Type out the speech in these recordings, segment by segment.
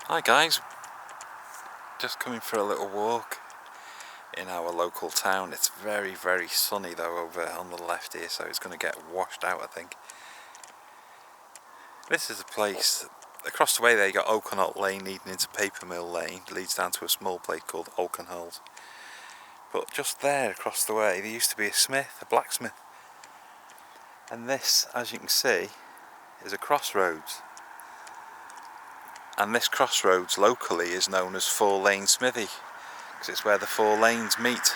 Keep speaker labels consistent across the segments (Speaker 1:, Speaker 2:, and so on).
Speaker 1: Hi guys, just coming for a little walk in our local town. It's very sunny though over on the left here, so it's going to get washed out I think. This is a place, across the way there you got Connah Lane leading into Paper Mill Lane, leads down to a small place called Oakenholt. But just there across the way there used to be a smith, a blacksmith. And this, as you can see, is a crossroads. And this crossroads locally is known as 4-Lane Smithy, because it's where the 4 lanes meet.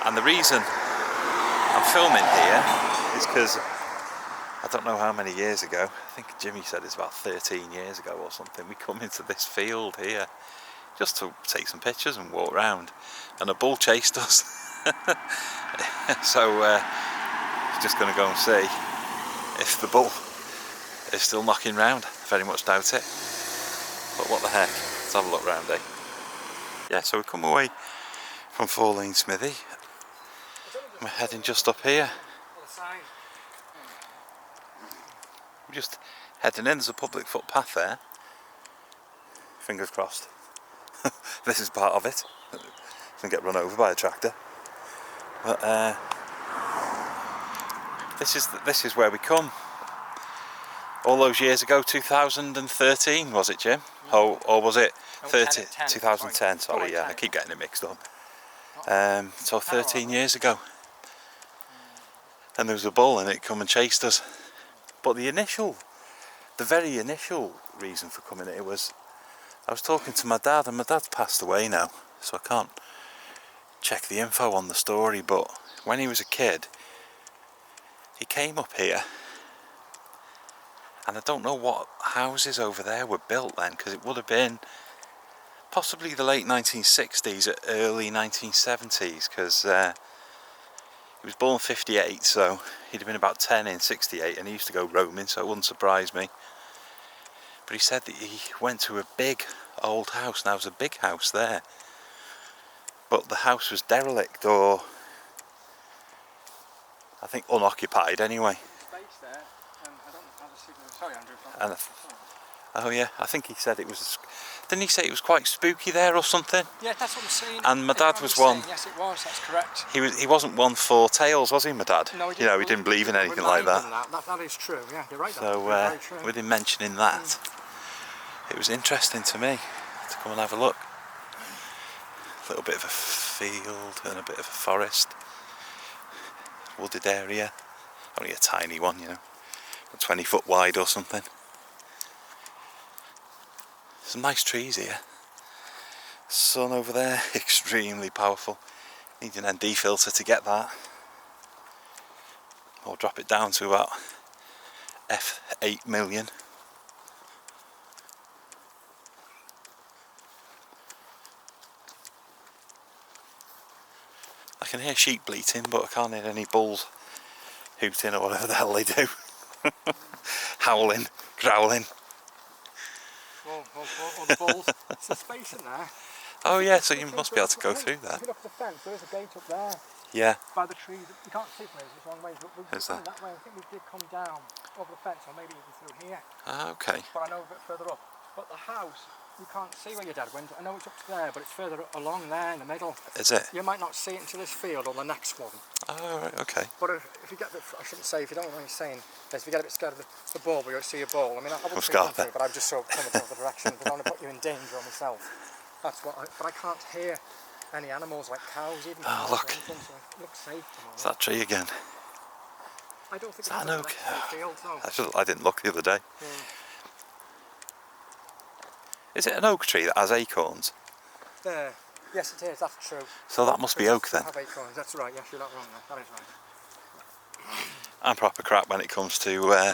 Speaker 1: And the reason I'm filming here is because I don't know how many years ago, I think Jimmy said it's about 13 years ago or something, we come into this field here just to take some pictures and walk around, and a bull chased us. So just going to go and see if the bull is still knocking round. Very much doubt it, but what the heck, let's have a look round, eh? Yeah, so we come away from 4-Lane Smithy. We're heading just up here. We're just heading in, there's a public footpath there. Fingers crossed. This is part of it. It's gonna get run over by a tractor. But this is where we come. All those years ago, 2013 was it, Jim? Oh, or was it 2010? Sorry, yeah, I keep getting it mixed up. So 13 years ago, and there was a bull and it come and chased us. But the very initial reason for coming here was I was talking to my dad, and my dad's passed away now, so I can't check the info on the story. But when he was a kid, he came up here. And I don't know what houses over there were built then, because it would have been possibly the late 1960s or early 1970s, because he was born 58, so he'd have been about 10 in 68, and he used to go roaming, so it wouldn't surprise me. But he said that he went to a big old house. Now, there's a big house there, but the house was derelict, or I think unoccupied anyway.
Speaker 2: Sorry, Andrew.
Speaker 1: And oh yeah, I think he said it was. Didn't he say it was quite spooky there or something?
Speaker 2: Yeah, that's what I'm saying.
Speaker 1: And my dad was one.
Speaker 2: Yes, it was. That's correct.
Speaker 1: He wasn't one for tales, was he, my dad?
Speaker 2: No, he didn't.
Speaker 1: You know, he didn't believe in anything like that.
Speaker 2: That is true. Yeah, you're right.
Speaker 1: So
Speaker 2: very true.
Speaker 1: with him mentioning that, it was interesting to me to come and have a look. A little bit of a field and a bit of a forest, wooded area. Only a tiny one, you know. 20 foot wide or something. Some nice trees here. Sun over there, extremely powerful. Need an ND filter to get that. Or drop it down to about f8 million. I can hear sheep bleating, but I can't hear any bulls hooting or whatever the hell they do. Howling, growling.
Speaker 2: Or the bulls. There's a space in there.
Speaker 1: Oh yeah, so you must be able to go through there.
Speaker 2: If you look at the fence, there is a gate up there.
Speaker 1: Yeah.
Speaker 2: By the trees. You can't see from it, it's a long way, but we've
Speaker 1: come
Speaker 2: that way. I think we did come down over the fence, or maybe even through here.
Speaker 1: Ah, okay.
Speaker 2: But I know a bit further up. But the house, you can't see where your dad went. I know it's up there, but it's further along there in the middle.
Speaker 1: Is it?
Speaker 2: You might not see it until this field or the next one.
Speaker 1: Oh, right, okay.
Speaker 2: But if you get a bit, I shouldn't say, if you don't know what I'm saying, is if you get a bit scared of the ball, but you see a ball. I mean, I wouldn't say come through, but I've just sort of come in the direction. I don't want to put you in danger or myself. That's what. But I can't hear any animals like cows, even.
Speaker 1: Oh, look.
Speaker 2: So it looks safe tomorrow.
Speaker 1: Is that tree again?
Speaker 2: I don't think
Speaker 1: it's an oak.
Speaker 2: Field, no.
Speaker 1: I didn't look the other day.
Speaker 2: Yeah.
Speaker 1: Is it an oak tree that has acorns?
Speaker 2: There. Yes, it is. That's true.
Speaker 1: So that must be oak then.
Speaker 2: Have acorns. That's right. Yes, you're not wrong there. That is right.
Speaker 1: I'm proper crap when it comes to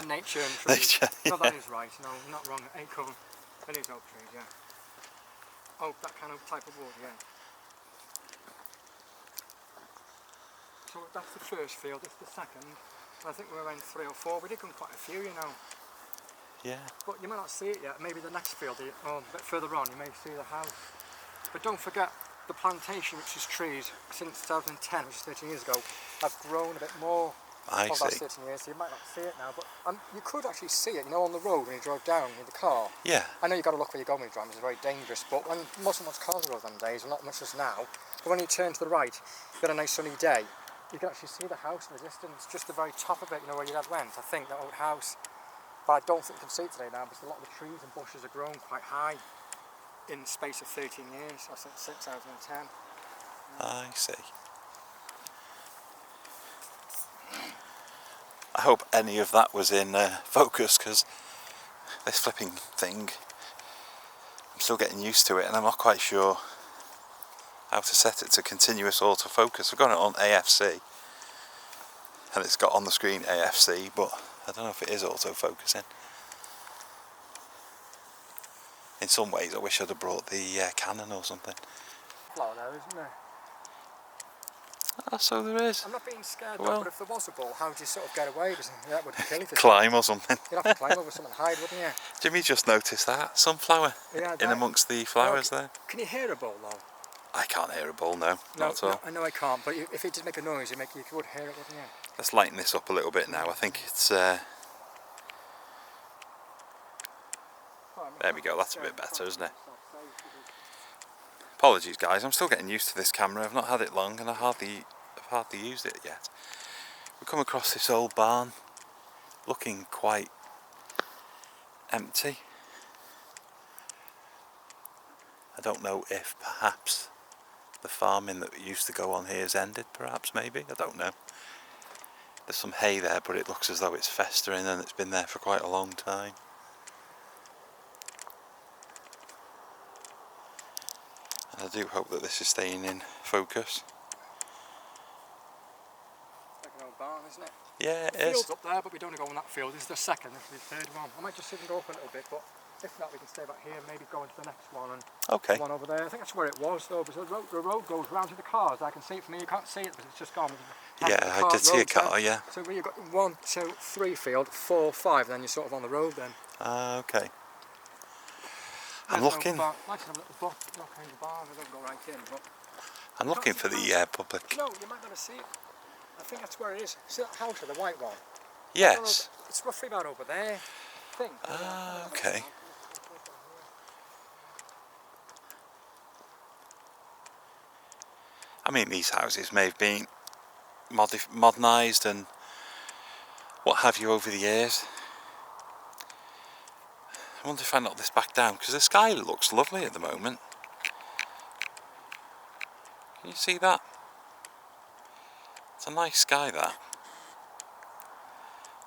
Speaker 2: nature and trees.
Speaker 1: nature.
Speaker 2: No, that is right. No, not wrong. Acorn. It is oak trees. Yeah. Oak, that kind of type of wood. Yeah. So that's the first field. It's the second. I think we're around 3 or 4. We did come quite a few, you know.
Speaker 1: Yeah.
Speaker 2: But you might not see it yet. Maybe the next field, or a bit further on, you may see the house. But don't forget, the plantation, which is trees, since 2010, which is 13 years ago, have grown a bit more
Speaker 1: I
Speaker 2: of the last
Speaker 1: see.
Speaker 2: 13 years, so you might not see it now, but you could actually see it, you know, on the road when you drive down with the car.
Speaker 1: Yeah.
Speaker 2: I know you've got to look where you're going when you're driving, it's very dangerous, but when most cars are over them days, well, not much as now, but when you turn to the right, you've got a nice sunny day, you can actually see the house in the distance, just the very top of it, you know, where your dad went, I think, that old house. But I don't think you can see it today now, because a lot of the trees and bushes have grown quite high in the space of 13 years, I think 2010.
Speaker 1: I see. I hope any of that was in focus, because this flipping thing, I'm still getting used to it, and I'm not quite sure how to set it to continuous autofocus. I've got it on AFC, and it's got on the screen AFC, but I don't know if it is autofocusing. In some ways I wish I'd have brought the Canon or something.
Speaker 2: Flower there, isn't there?
Speaker 1: Oh, so there is.
Speaker 2: I'm not being scared,
Speaker 1: Well,
Speaker 2: though, but if there was a ball, how do you sort of get away? That would kill you.
Speaker 1: Climb or something.
Speaker 2: You'd have to climb over something and hide, wouldn't you?
Speaker 1: Jimmy just noticed that sunflower in amongst the flowers there.
Speaker 2: Can you hear a ball though?
Speaker 1: I can't hear a ball, no, not at all.
Speaker 2: No, I know I can't, but if it did make a noise, you would hear it, wouldn't you?
Speaker 1: Let's lighten this up a little bit now. I think it's there we go, that's a bit better, isn't it? Apologies guys, I'm still getting used to this camera. I've not had it long and I've hardly used it yet. We come across this old barn looking quite empty. I don't know if perhaps the farming that used to go on here has ended, perhaps, maybe, I don't know. There's some hay there, but it looks as though it's festering and it's been there for quite a long time. And I do hope that this is staying in focus.
Speaker 2: Like an old barn, isn't it?
Speaker 1: Yeah, it
Speaker 2: the
Speaker 1: is.
Speaker 2: field's up there, but we don't want to go on that field. This is the second, this is the third one. I might just sit and go up a little bit, but if not, we can stay back here, maybe go into the next one and
Speaker 1: Okay.
Speaker 2: the one over there. I think that's where it was though, because the road goes round to the cars. I can see it from here, you can't see it because it's just gone.
Speaker 1: Yeah, I did see a car, yeah.
Speaker 2: So when you've got 1, 2, 3 field, 4, 5, then you're sort of on the road then.
Speaker 1: Okay. I'm looking.
Speaker 2: Like a little block in the barn, I don't go right in, but
Speaker 1: I'm looking for the public.
Speaker 2: no, you might not see it. I think that's where it is. See that house with the white one?
Speaker 1: Yes.
Speaker 2: It's roughly about over there, I think.
Speaker 1: Okay. I mean, these houses may have been modernised and what have you over the years. I wonder if I knock this back down, because the sky looks lovely at the moment. Can you see that? It's a nice sky, that.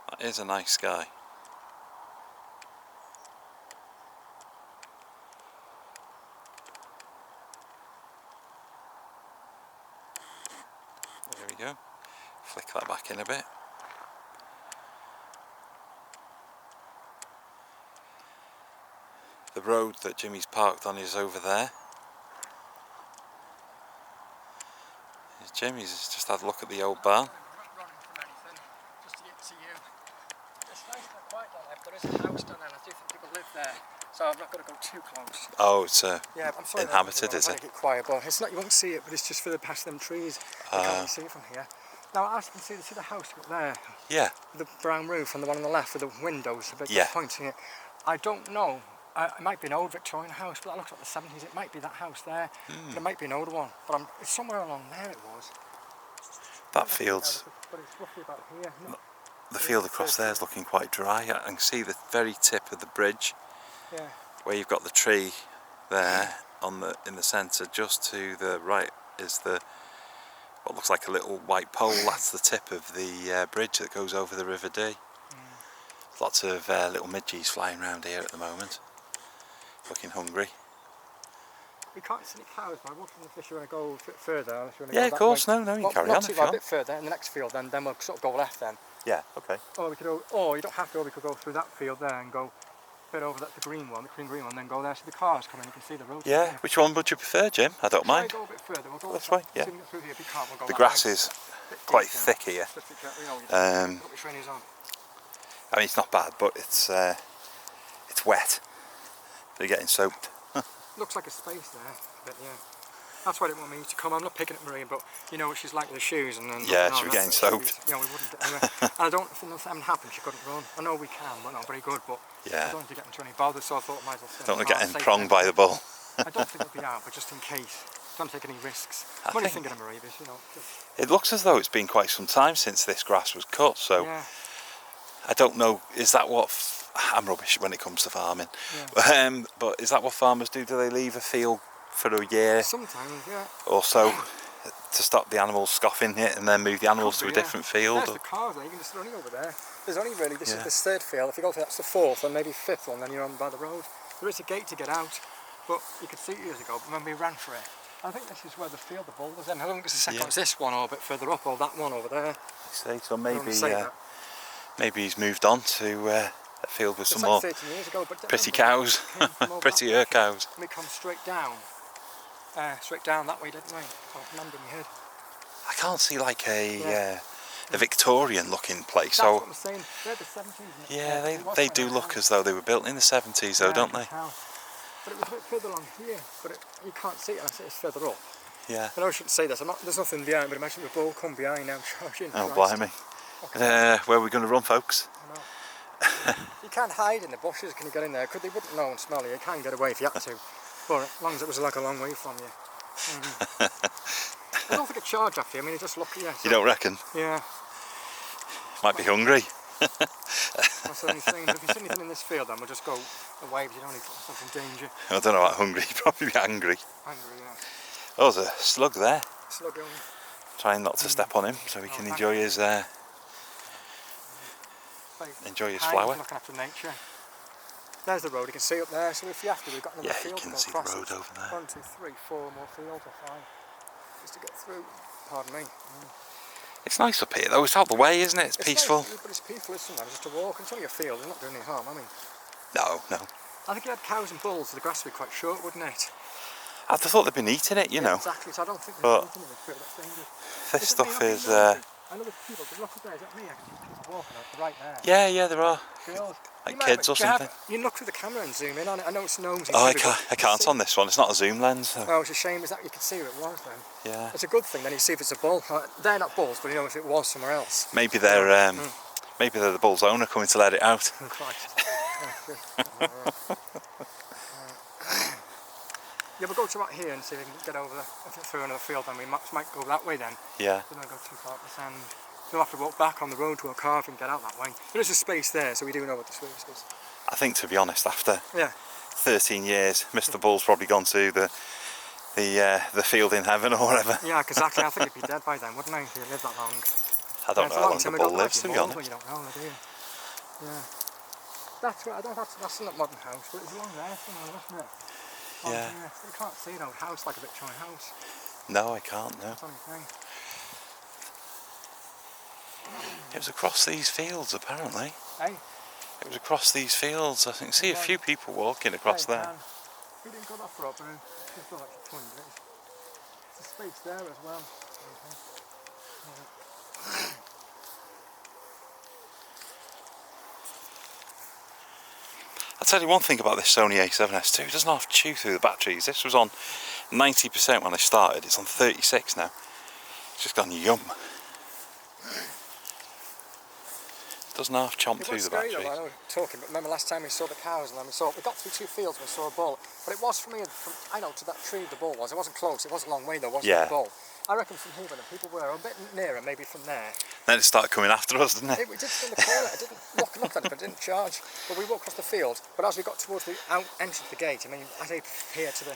Speaker 1: That is a nice sky. There we go. Flick that back in a bit. The road that Jimmy's parked on is over there. Jimmy's just had a look at the old barn.
Speaker 2: Just to get to you. It's nice and quiet down there, but there is a house down there, and I do think people live there. So I'm not going to go too close.
Speaker 1: Oh, it's
Speaker 2: yeah, I'm sorry
Speaker 1: inhabited, is
Speaker 2: I'm
Speaker 1: it?
Speaker 2: to get quiet, but it's not. You won't see it, but it's just for the past them trees. You can't really see it from here. Now, as you can see the house up there.
Speaker 1: Yeah.
Speaker 2: The brown roof and the one on the left with the windows, the big
Speaker 1: Yeah.
Speaker 2: pointing it. I don't know. It might be an old Victorian house, but that looks like the 70s. It might be that house there. But it might be an older one. But it's somewhere along there. It was.
Speaker 1: That field's.
Speaker 2: But it's roughly about here.
Speaker 1: The field across there is looking quite dry. I can see the very tip of the bridge.
Speaker 2: Yeah.
Speaker 1: Where you've got the tree there in the centre. Just to the right is what looks like a little white pole. That's the tip of the bridge that goes over the River Dee. Lots of little midges flying around here at the moment, looking hungry.
Speaker 2: We can't see any cows, but I want from the fish. You want to go a bit further?
Speaker 1: Yeah, of course. No, you can carry on if you want.
Speaker 2: A bit further in the next field, then we'll sort of go left then.
Speaker 1: Yeah. Okay.
Speaker 2: Or we could go. Or you don't have to. We could go through that field there and go a bit over the green one, then go there. So the cars coming. You can see the road.
Speaker 1: Yeah. Which one would you prefer, Jim? I don't mind.
Speaker 2: Go a bit further. We'll go
Speaker 1: this way. Yeah.
Speaker 2: Through here. If we can't, we'll go
Speaker 1: the
Speaker 2: that
Speaker 1: grass
Speaker 2: way.
Speaker 1: is quite thick here. I mean, it's not bad, but it's wet. They're getting soaked.
Speaker 2: Looks like a space there, but yeah. That's why I didn't want me to come. I'm not picking at Marie, but you know what she's like with the shoes, and then
Speaker 1: Yeah, she'll be getting soaked.
Speaker 2: You know, we wouldn't. Anyway, and I don't. If nothing happened, she couldn't run. I know we can, we're not very good, but
Speaker 1: Yeah.
Speaker 2: I don't want to get into any bother, so I thought I might as well.
Speaker 1: Don't want to get pronged by the bull.
Speaker 2: I don't think it'll be out, but just in case, don't take any risks. I'm only thinking of Marie, but you know.
Speaker 1: It looks as though it's been quite some time since this grass was cut, so
Speaker 2: Yeah.
Speaker 1: I don't know. Is that what? I'm rubbish when it comes to farming.
Speaker 2: Yeah.
Speaker 1: But is that what farmers do? Do they leave a field for a year?
Speaker 2: Sometimes, yeah.
Speaker 1: Or so, to stop the animals scoffing it, and then move the animals to a different field?
Speaker 2: There's the cars there, you can just run over there. There's only really, this is the third field. If you go for that's the fourth, and maybe fifth one, then you're on by the road. There is a gate to get out, but you could see it years ago, when we ran for it. I think this is where the field the bull was in. I don't think it's the second one, it's this one or a bit further up, or that one over there.
Speaker 1: I see, so maybe he's moved on to a field with some more
Speaker 2: 13 years ago, but
Speaker 1: pretty cows, prettier cows.
Speaker 2: We come straight down that way, didn't we? I remember in my head.
Speaker 1: I can't see like a Victorian looking place.
Speaker 2: That's what I'm saying. They're the 70s.
Speaker 1: Yeah, they do look as though they were built in the 70s though, don't they?
Speaker 2: But it was a bit further along here, but you can't see it unless it's further up.
Speaker 1: Yeah.
Speaker 2: I know I shouldn't say this, there's nothing behind, but imagine the bull come behind now charging.
Speaker 1: Oh, blimey. Okay. Where are we going to run, folks?
Speaker 2: I know. You can't hide in the bushes, can you get in there? Because they wouldn't know and smell you. You can get away if you had to. But as long as it was like a long way from you. I don't think it charged after you, I mean, just look at you. So,
Speaker 1: you don't reckon?
Speaker 2: Yeah.
Speaker 1: Might be hungry.
Speaker 2: That's the only thing. If you see anything in this field, then we'll just go away because you don't need to put yourself in danger.
Speaker 1: I don't know about hungry, probably be angry.
Speaker 2: Angry, yeah.
Speaker 1: Oh, there's a slug there.
Speaker 2: Slug on.
Speaker 1: Trying not to step on him so he can enjoy his flower.
Speaker 2: Looking after nature. There's the road, you can see up there, so if you have to, we've got another field to go across.
Speaker 1: Yeah, you can see the road over there.
Speaker 2: 1, 2, 3, 4 more fields or 5. Just to get through, pardon me.
Speaker 1: It's nice up here though, it's out the way, isn't it? It's peaceful.
Speaker 2: Nice, but it's peaceful, isn't it? Just to walk, and it's only a field, it's not doing any harm, I mean.
Speaker 1: No.
Speaker 2: I think you had cows and bulls, so the grass would be quite short, wouldn't it?
Speaker 1: I'd have thought they'd been eating it, you know.
Speaker 2: Exactly, so I don't think they're eating it, that's dangerous.
Speaker 1: This stuff is...
Speaker 2: I know there's people, but look up there, is that me? I can see people walking up right there.
Speaker 1: Yeah, there are.
Speaker 2: Girls.
Speaker 1: Like kids or something.
Speaker 2: You can look through the camera and zoom in on it. I know it's nosy.
Speaker 1: Oh, I can't on this one. It's not a zoom lens. So.
Speaker 2: Oh, it's a shame. Is that you can see who it was then?
Speaker 1: Yeah.
Speaker 2: It's a good thing. Then you see if it's a bull. They're not bulls, but you know if it was somewhere else.
Speaker 1: Maybe they're the bull's owner coming to let it out. Yeah, we'll go to right here and see if we can get over through another field. Then we might go that way then. Yeah.
Speaker 2: We don't go too far up the sand. We'll have to walk back on the road to a car and get out that way. There is a space there, so we do know what the space is.
Speaker 1: I think, to be honest, after 13 years, Mr. Bull's probably gone to the field in heaven or whatever.
Speaker 2: Yeah, exactly. I think he'd be dead by then, wouldn't he? If he lived that long.
Speaker 1: I don't know how long the bull lives, to be honest.
Speaker 2: You don't know, do you? Yeah. That's what that's not a modern house, but it's along there somewhere, isn't it?
Speaker 1: Yeah.
Speaker 2: You can't see an old house like a Victorian house.
Speaker 1: No, I can't. No.
Speaker 2: That's the only thing.
Speaker 1: It was across these fields, apparently.
Speaker 2: Hey?
Speaker 1: It was across these fields. I can see a few people walking across there.
Speaker 2: We didn't go that far up, but it's still like 20 minutes. There's a space there as well.
Speaker 1: I'll tell you one thing about this Sony A7Sii, it doesn't have to chew through the batteries. This was on 90% when I started, it's on 36 now. It's just gone yum. It doesn't half chomp through the batteries.
Speaker 2: I know we're talking, but remember last time we saw the cows and then we got through 2 fields and we saw a bull. But it was from here, to that tree the bull was. It wasn't close, it was a long way though, wasn't it, the bull? I reckon from here when the people were a bit nearer, maybe from there.
Speaker 1: Then it started coming after us, didn't it?
Speaker 2: It did in the corner, it didn't look at it, but it didn't charge. But we walked across the field, but as we got towards the entrance of the gate, I mean, as I here to the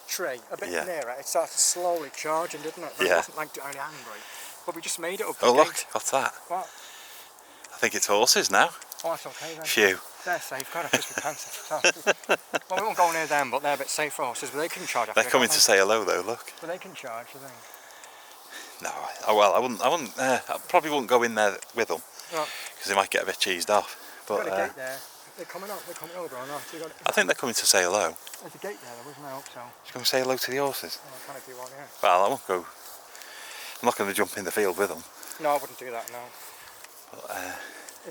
Speaker 2: tree, a bit nearer, it started slowly charging, didn't it? But it wasn't like very angry. But we just made it up the gate.
Speaker 1: Look, what's that?
Speaker 2: What?
Speaker 1: I think it's horses now.
Speaker 2: Oh, that's okay then.
Speaker 1: Phew.
Speaker 2: They're safe, God, I just repent. Well, we won't go near them, but they're a bit safe for horses, but they can charge.
Speaker 1: They're coming to say hello though, look.
Speaker 2: But they can charge, I think.
Speaker 1: No, I probably wouldn't go in there with them. Because they might get a bit cheesed off. But
Speaker 2: got a gate there. They're coming over or not?
Speaker 1: I think they're coming to say hello.
Speaker 2: There's a gate there, isn't there? I hope so.
Speaker 1: Just going to say hello to the horses?
Speaker 2: Oh, I kind of do want, yeah.
Speaker 1: Well, I won't go. I'm not going to jump in the field with them.
Speaker 2: No, I wouldn't do that, no.
Speaker 1: But,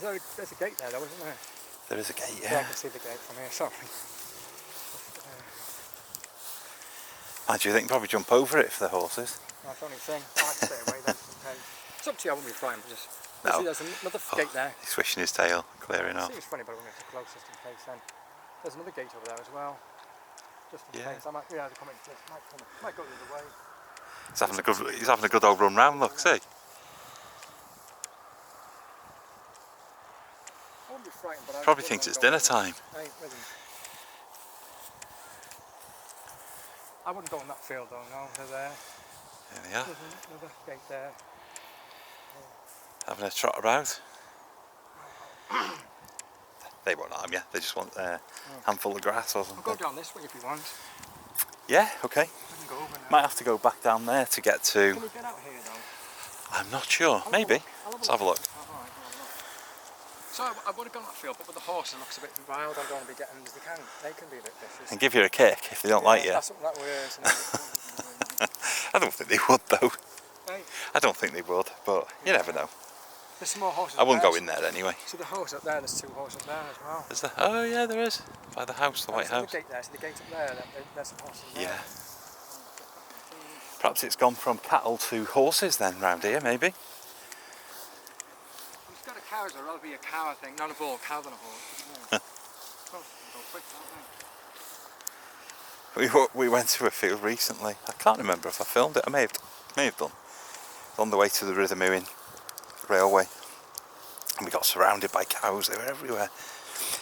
Speaker 2: there's a gate there though, isn't there?
Speaker 1: There is a gate, yeah.
Speaker 2: Yeah, I can see the gate from here, sorry.
Speaker 1: How do you think? Probably jump over it for the horses.
Speaker 2: That's the only thing. I'd stay away then. It's up to you, I wouldn't be frightened, but just...
Speaker 1: No.
Speaker 2: See, there's another gate there.
Speaker 1: He's swishing his tail, clearing off.
Speaker 2: Seems funny, but I'm going to get closest in case then. There's another gate over there as well. Just in case. I might, yeah, they're coming. Might go the other way.
Speaker 1: He's having a good old run round, look, see?
Speaker 2: I wouldn't be frightened, but
Speaker 1: Probably thinks it's dinner time.
Speaker 2: I wouldn't go in that field though, no, they're there.
Speaker 1: There they are.
Speaker 2: There's another gate there.
Speaker 1: Having a trot about. They won't harm you, they just want a handful of grass or something.
Speaker 2: I'll go down this way if you want.
Speaker 1: Yeah, okay.
Speaker 2: I can go over now.
Speaker 1: Might have to go back down there to get to...
Speaker 2: Can we get out here though?
Speaker 1: I'm not sure, maybe. Let's have a look.
Speaker 2: So I would have gone that field, but with the horse it looks a bit wild. I don't want to be getting as they can be a bit vicious.
Speaker 1: And give you a kick if they don't like you.
Speaker 2: That's something that works.
Speaker 1: I don't think they would though.
Speaker 2: Hey.
Speaker 1: I don't think they would, but you never know.
Speaker 2: There's some more horses.
Speaker 1: I wouldn't go in there anyway.
Speaker 2: See the horse up there, there's two horses up there as well.
Speaker 1: Is there? Oh yeah, there is. By the house, the White House.
Speaker 2: The gate there, so the gate up there, there's some horses there.
Speaker 1: Yeah. Perhaps it's gone from cattle to horses then round here, maybe.
Speaker 2: It's got a cow, so I'd rather be a cow, I think. Not a bull, cow than a horse.
Speaker 1: We went to a field recently. I can't remember if I filmed it. I may have done. On the way to the Rhythm railway, and we got surrounded by cows. They were everywhere.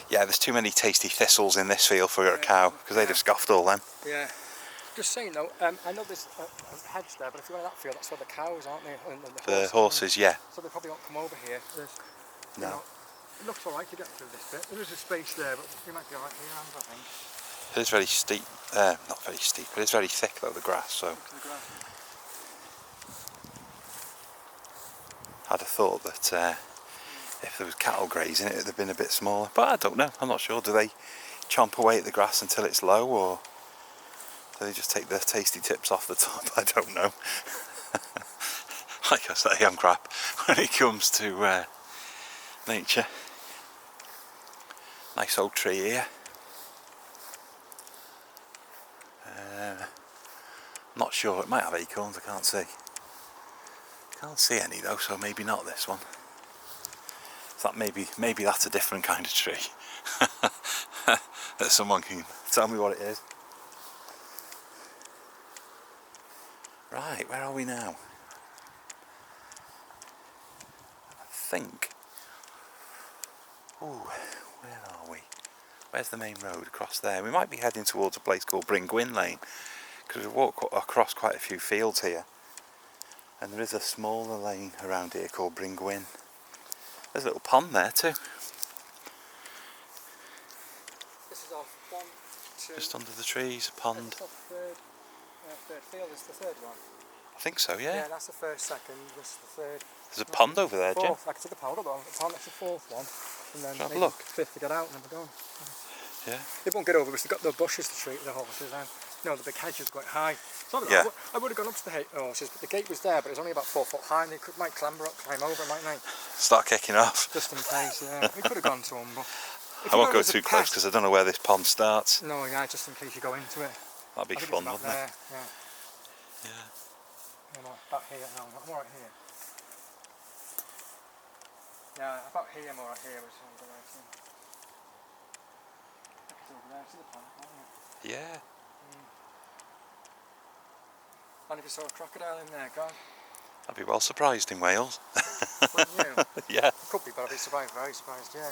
Speaker 1: Yeah, there's too many tasty thistles in this field for a cow because they'd have scoffed all them.
Speaker 2: Yeah. Just saying though, I know there's a hedge there, but if you go in that field, that's where the cows, aren't they? And
Speaker 1: the horses, yeah.
Speaker 2: So they probably won't come over here.
Speaker 1: No.
Speaker 2: You know, it looks alright to get through this bit. There is a space there, but we might be alright here, I think.
Speaker 1: It is very steep, not very steep, but it's very thick though, the grass, so I'd have thought that if there was cattle grazing it would have been a bit smaller, but I don't know, I'm not sure. Do they chomp away at the grass until it's low, or do they just take the tasty tips off the top? I don't know. Like I say, I'm crap when it comes to nature. Nice old tree here. Not sure, it might have acorns, I can't see. Can't see any though, so maybe not this one. So that maybe that's a different kind of tree. That someone can tell me what it is. Right, where are we now? I think. Ooh, where are we? Where's the main road? Across there. We might be heading towards a place called Gwyn Lane, because we walk across quite a few fields here, and there is a smaller lane around here called Gwyn. There's a little pond there too.
Speaker 2: This is our 1, 2.
Speaker 1: Just under the trees, a pond.
Speaker 2: Third field is the third one.
Speaker 1: I think so, yeah.
Speaker 2: Yeah, that's the first, second, this is the third.
Speaker 1: There's a pond over there, Jim.
Speaker 2: Fourth, I can see the pond, it's on, that's the fourth one. And then
Speaker 1: have a
Speaker 2: maybe
Speaker 1: look.
Speaker 2: Fifth to get out and then we're gone.
Speaker 1: Yeah.
Speaker 2: They won't get over because they've got the bushes to treat the horses and the big hedge is quite high. So
Speaker 1: Yeah.
Speaker 2: I would have gone up to the horses, but the gate was there, but it was only about 4 foot high and they might climb over, mightn't they?
Speaker 1: Start kicking off.
Speaker 2: Just in case, yeah. We could have gone to them, but...
Speaker 1: I won't go too close because I don't know where this pond starts.
Speaker 2: No, yeah, just in case you go into it.
Speaker 1: That'd be fun, wouldn't it?
Speaker 2: Yeah.
Speaker 1: Yeah.
Speaker 2: About here, no, I'm alright here. Yeah, about here, I'm alright here. Over there, see the pond, can't you?
Speaker 1: Yeah.
Speaker 2: And if you saw a crocodile in there, God.
Speaker 1: I'd be well surprised in Wales.
Speaker 2: Wouldn't you?
Speaker 1: Yeah.
Speaker 2: Could be, but I'd be surprised, very surprised, yeah.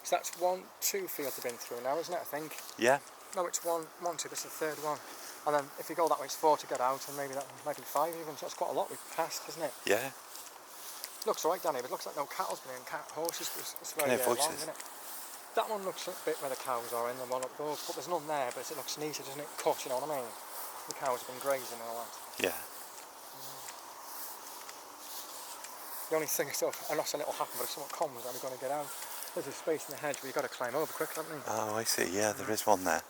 Speaker 2: So that's 1, 2 fields have been through now, isn't it, I think?
Speaker 1: Yeah.
Speaker 2: No, it's 1, 2, this is the third one. And then if you go that way, it's 4 to get out, and maybe 5 even, so that's quite a lot we've passed, isn't it?
Speaker 1: Yeah.
Speaker 2: Looks alright, Danny, but it looks like no cattle's been in, horses, it's very long, isn't it? That one looks a bit where the cows are in, the one up those, but there's none there, but it looks neater, doesn't it? Cut, you know what I mean? The cows have been grazing and all that.
Speaker 1: Yeah.
Speaker 2: The only thing is, I'm not saying it'll happen, but if someone comes, then we're going to get out. There's a space in the hedge where you've got to climb over quick, haven't you?
Speaker 1: Oh, I see, yeah, there is one there.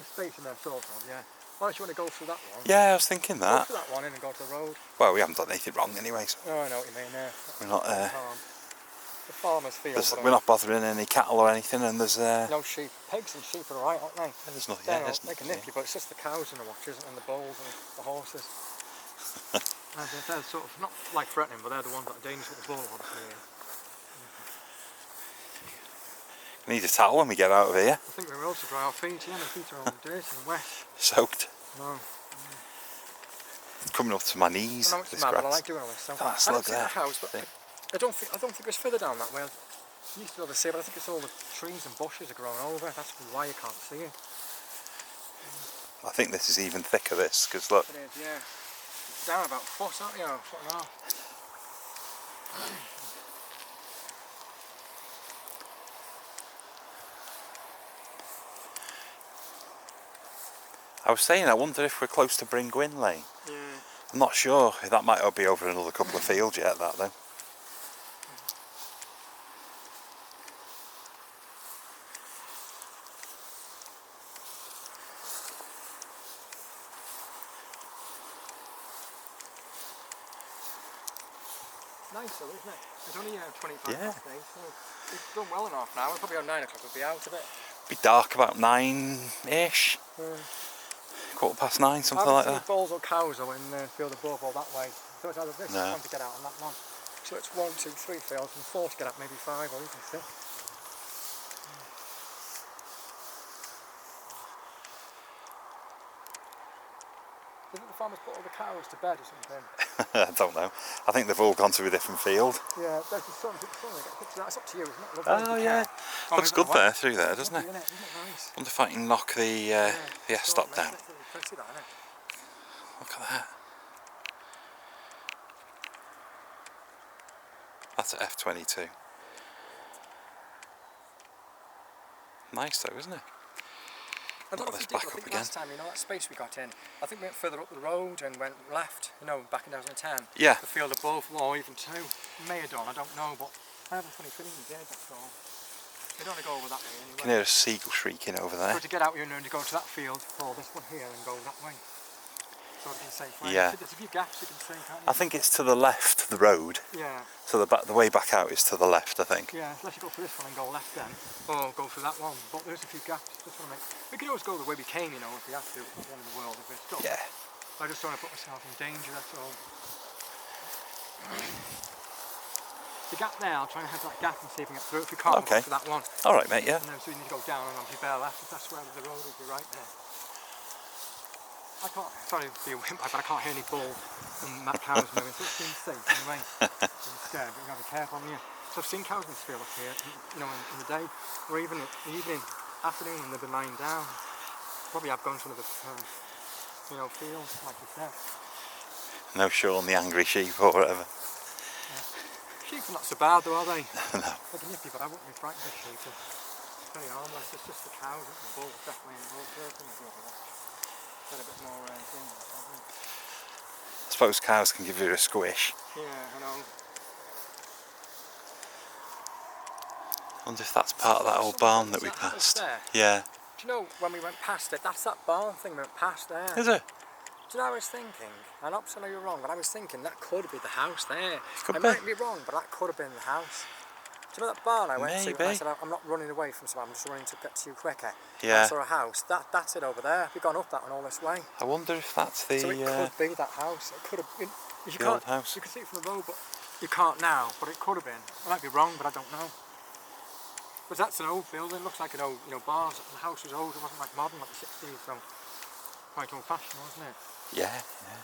Speaker 2: There's space in there, sort of, yeah. Why don't you want to go through that one?
Speaker 1: Yeah, I was thinking
Speaker 2: Go
Speaker 1: that.
Speaker 2: through that one in and go to the road.
Speaker 1: Well, we haven't done anything wrong anyway, so
Speaker 2: Oh, I know what you mean, yeah.
Speaker 1: we're not...
Speaker 2: If a farmer's field.
Speaker 1: We're not bothering any cattle or anything, and there's
Speaker 2: no sheep. Pigs and sheep are alright, aren't they?
Speaker 1: there's nothing.
Speaker 2: They
Speaker 1: Yeah,
Speaker 2: can nip you, but it's just the cows in the watches and the bulls and the horses. And they're sort of not like threatening, but they're the ones that are dangerous with the bull ones.
Speaker 1: We need a towel when we get out of here.
Speaker 2: I think we will to dry our feet. Yeah, my feet are all dirty and wet.
Speaker 1: Soaked.
Speaker 2: No.
Speaker 1: It's coming up to my knees.
Speaker 2: I know it's
Speaker 1: this
Speaker 2: mad, but I
Speaker 1: grass.
Speaker 2: like doing all this. So
Speaker 1: That's
Speaker 2: I don't
Speaker 1: look
Speaker 2: see
Speaker 1: there.
Speaker 2: the house, but I don't think it's further down that way. I used to be able to see it, but I think it's all the trees and bushes are growing over. That's why you can't see it.
Speaker 1: I think this is even thicker, this, because look.
Speaker 2: It is, yeah. It's down about a foot, aren't you? A foot and a half.
Speaker 1: I was saying, I wonder if we're close to Bryn Lane.
Speaker 2: Yeah.
Speaker 1: I'm not sure. That might be over another couple of fields yet, that though.
Speaker 2: Nice though, isn't it? It's only 25
Speaker 1: Yeah.
Speaker 2: past 8, so we've done well enough now. We're probably on 9 o'clock, we'll be out of it.
Speaker 1: Be dark about 9-ish. 9:15, something like
Speaker 2: I haven't
Speaker 1: that.
Speaker 2: seen bulls or cows though in the field above or that way. So it's either this
Speaker 1: No.
Speaker 2: one to get out and that one. So it's 1, 2, 3 fields and 4 to get out, maybe 5 or even 6. Didn't the farmers put all the cows to bed or something?
Speaker 1: I don't know. I think they've all gone to a different field.
Speaker 2: Yeah, there's the sun, it's up to you, isn't it? Lovely,
Speaker 1: Oh
Speaker 2: you
Speaker 1: yeah.
Speaker 2: can.
Speaker 1: Looks good there, through there, doesn't it?
Speaker 2: Isn't it nice?
Speaker 1: Wonder if I can knock the S-stop down.
Speaker 2: Pretty, that, isn't it?
Speaker 1: Look at that. That's an F22. Nice though, isn't it?
Speaker 2: I don't know
Speaker 1: Let's
Speaker 2: if we did,
Speaker 1: back
Speaker 2: I
Speaker 1: up
Speaker 2: think
Speaker 1: again.
Speaker 2: last time, you know that space we got in, I think we went further up the road and went left, you know, back in 2010.
Speaker 1: Yeah.
Speaker 2: The field above, or even 2. May have done, I don't know, but I have a funny feeling we did, that's all. We don't want to go over that way anyway.
Speaker 1: You can hear a seagull shrieking over there.
Speaker 2: So to get out, you know, to go to that field, or this one here, and go that way. So it's a safe way.
Speaker 1: Yeah.
Speaker 2: There's a few gaps you can see, can't you?
Speaker 1: I think it's to the left, the road.
Speaker 2: Yeah.
Speaker 1: So the way back out is to the left, I think.
Speaker 2: Yeah, unless you go for this one and go left then, or go through that one. But there's a few gaps. Just want to make. We can always go the way we came, you know, if we have to. It's not the end of the world if we're stuck.
Speaker 1: Yeah.
Speaker 2: I just don't want to put myself in danger. That's all. The gap there, I'll try and head that gap and see if we can get through. If we can't,
Speaker 1: Okay.
Speaker 2: we'll go for that one.
Speaker 1: All right, mate. Yeah.
Speaker 2: And then so you need to go down and onto your bare left. If that's where the road will be right there. I can't. Sorry to be a wimp, but I can't hear any bull and cows moving. So it seems safe anyway. I'm scared, but you've got to be careful, haven't you? So I've seen cows in this field up here, you know, in the day, or even in the evening, afternoon, when they've been lying down. Probably have gone to one of the, you know, fields, like you said.
Speaker 1: No Sean the angry sheep or whatever.
Speaker 2: Yeah. Sheep are not so bad though, are they?
Speaker 1: No.
Speaker 2: They can nip you, but I wouldn't be frightened of sheep. It's very harmless. It's just the cows and the bulls definitely involved. Get a bit more thing.
Speaker 1: I suppose cows can give you a squish.
Speaker 2: Yeah, I know.
Speaker 1: I wonder if that's part of that old barn that we passed.
Speaker 2: There?
Speaker 1: Yeah.
Speaker 2: Do you know when we went past it? That's that barn thing we went past there.
Speaker 1: Is it?
Speaker 2: Do you know what I was thinking? And obviously I know you're wrong, but I was thinking that could be the house there.
Speaker 1: Could
Speaker 2: I
Speaker 1: be.
Speaker 2: might be wrong, but that could have been the house. Do you know that barn I went to? And I
Speaker 1: Maybe.
Speaker 2: said I'm not running away from someone, I'm just running to get to you quicker.
Speaker 1: Yeah.
Speaker 2: I saw a house. That's it over there. We've gone up that one all this way.
Speaker 1: I wonder if that's the
Speaker 2: So it could be that house. It could have been. You
Speaker 1: the
Speaker 2: can't,
Speaker 1: old house.
Speaker 2: You can see it from the road, but you can't now. But it could have been. I might be wrong, but I don't know. But that's an old building. It looks like an old, you know, bars. The house was old. It wasn't like modern, like the 60s. So quite old-fashioned, wasn't it?
Speaker 1: Yeah, yeah.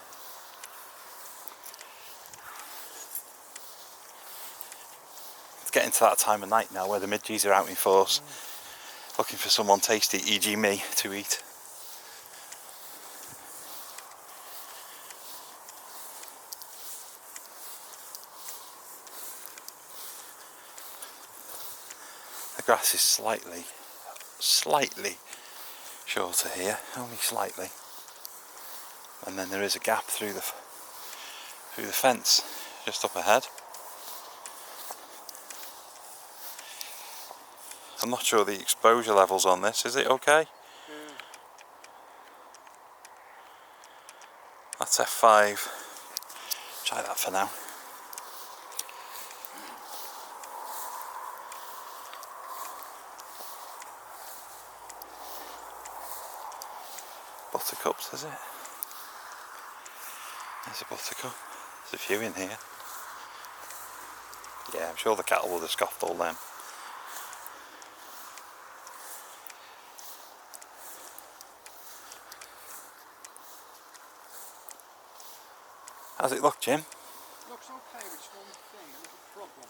Speaker 1: It's getting to that time of night now where the midges are out in force, looking for someone tasty, e.g. me, to eat. The grass is slightly shorter here, only slightly. And then there is a gap through the fence just up ahead. I'm not sure the exposure levels on this. Is it okay? That's F5. Try that for now. buttercups, is it? There's a buttercup. There's a few in here. Yeah, I'm sure the cattle would have scoffed all them. How's it look, Jim?
Speaker 2: Looks okay, but just one thing, a little problem.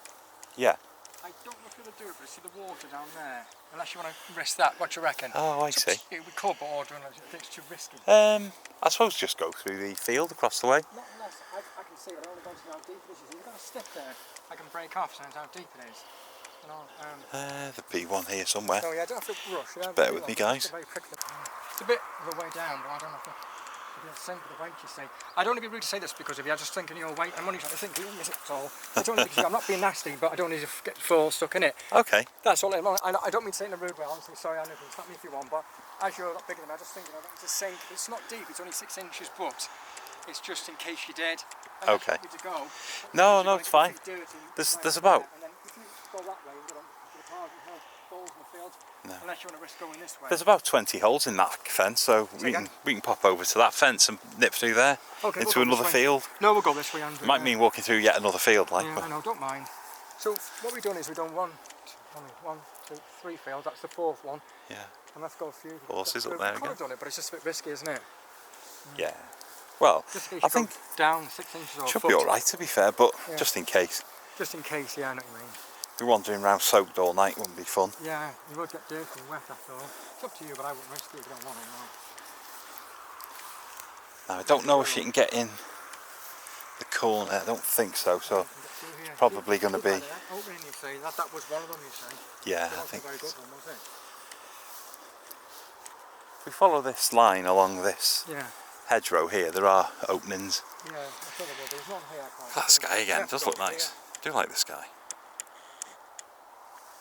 Speaker 1: Yeah.
Speaker 2: I don't know if you're going to do it, but I see the water down there. Unless you want to risk that, what do you reckon?
Speaker 1: Oh, I see.
Speaker 2: We could, but ordering, I think it's too risky.
Speaker 1: I suppose just go through the field across the way.
Speaker 2: Not unless I can see it, I don't want to go how deep it is. If you've got a stick there, I can break off so it's how deep it is. You know,
Speaker 1: There'll be one here somewhere.
Speaker 2: no, yeah, I don't have to rush. Yeah,
Speaker 1: Bear with me, guys.
Speaker 2: It's a bit of a way down, but I don't have to. It'll sink with the weight, you see. I don't want to be rude to say this because of you. I just thinking your weight. I'm only trying to think. Is it all? I don't because I'm not being nasty, but I don't need to get full stuck in it.
Speaker 1: Okay.
Speaker 2: That's all. I don't mean to say it in a rude way. Honestly, sorry. I know you can stop me if you want, but as you're a lot bigger than me, I just think I don't need to sink. It's not deep. It's only 6 inches, but it's just in case you did.
Speaker 1: Okay.
Speaker 2: To go,
Speaker 1: No, it's fine. There's about.
Speaker 2: And then if you go that way, you've got a target balls in the field.
Speaker 1: No.
Speaker 2: Unless you want to risk going this way.
Speaker 1: There's about 20 holes in that fence, so we can pop over to that fence and nip through there into another field.
Speaker 2: No, we'll go this way, Andrew.
Speaker 1: Might mean walking through yet another field, like.
Speaker 2: Yeah, I know, don't mind. So what we've done is we've done one, two, 3 fields. That's the 4th one.
Speaker 1: Yeah.
Speaker 2: And let's go a few.
Speaker 1: Horses up there
Speaker 2: We could have done it, but it's just a bit risky, isn't it?
Speaker 1: Yeah. Well, I think
Speaker 2: down 6 inches or
Speaker 1: should
Speaker 2: foot.
Speaker 1: be all right to be fair, but
Speaker 2: Yeah.
Speaker 1: just in case.
Speaker 2: Just in case, yeah, I know what you mean.
Speaker 1: If we're wandering around soaked all night, wouldn't be fun.
Speaker 2: Yeah, you would get dirty and wet after all. It's up to you, but I wouldn't risk it if you don't want it now.
Speaker 1: Now, I don't know if you can get in the corner. I don't think so. So probably going to be.
Speaker 2: Opening, you say that was one of them. You say.
Speaker 1: Yeah,
Speaker 2: I
Speaker 1: think.
Speaker 2: Very good one, was it?
Speaker 1: If we follow this line along this
Speaker 2: Yeah.
Speaker 1: hedgerow here, there are openings.
Speaker 2: Yeah, I thought there was. There's one here.
Speaker 1: That sky again does look nice. I do like the sky.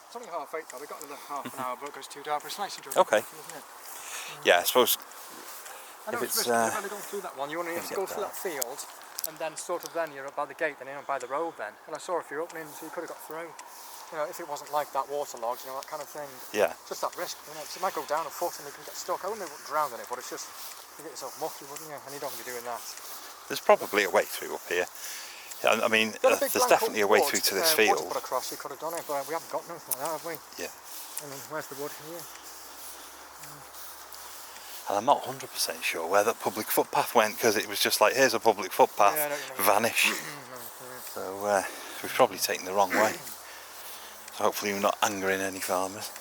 Speaker 2: It's only 8:30 though. We've got another half an hour, but it goes too dark. But it's nice and enjoyable,
Speaker 1: Okay.
Speaker 2: isn't it?
Speaker 1: Yeah, I suppose.
Speaker 2: I know
Speaker 1: If
Speaker 2: it's
Speaker 1: it's,
Speaker 2: risky. You've only gone through that one. You only have to
Speaker 1: get
Speaker 2: go through
Speaker 1: down.
Speaker 2: that field, and then sort of then you're by the gate, then you're by the road then. And I saw a few openings, so you could have got through. You know, if it wasn't like that waterlogged, you know, that kind of thing.
Speaker 1: Yeah.
Speaker 2: Just that risk, you know. So you might go down a foot and you can get stuck. I wouldn't drown in it, but it's just you get yourself mucky, wouldn't you? And you don't want to be doing that.
Speaker 1: There's probably a way through up here. I mean,
Speaker 2: Got a big
Speaker 1: there's
Speaker 2: blank
Speaker 1: definitely a way
Speaker 2: wood,
Speaker 1: through to this
Speaker 2: wood to
Speaker 1: field.
Speaker 2: put across, you could have done it, but we haven't got nothing like that, have we?
Speaker 1: Yeah.
Speaker 2: I mean, where's the wood here?
Speaker 1: And I'm not 100% sure where that public footpath went, because it was just like, here's a public footpath,
Speaker 2: Yeah, I know what you mean.
Speaker 1: vanish. So we've probably taken the wrong way. So hopefully we're not angering any farmers.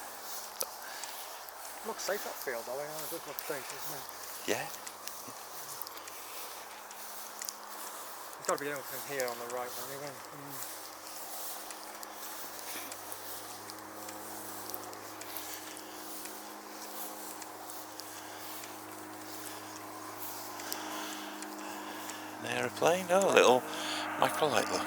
Speaker 2: Looks safe that field though, yeah, it does look safe, doesn't it?
Speaker 1: Yeah.
Speaker 2: There's got to be anything here on the right anyway.
Speaker 1: An aeroplane, oh, a little microlight look.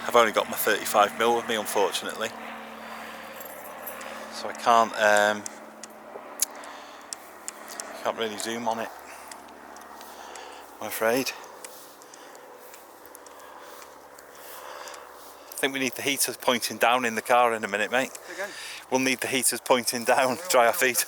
Speaker 1: I've only got my 35mm with me, unfortunately, so I can't really zoom on it, I'm afraid. I think we need the heaters pointing down in the car in a minute, mate.
Speaker 2: Again?
Speaker 1: We'll need the heaters pointing down, dry our feet.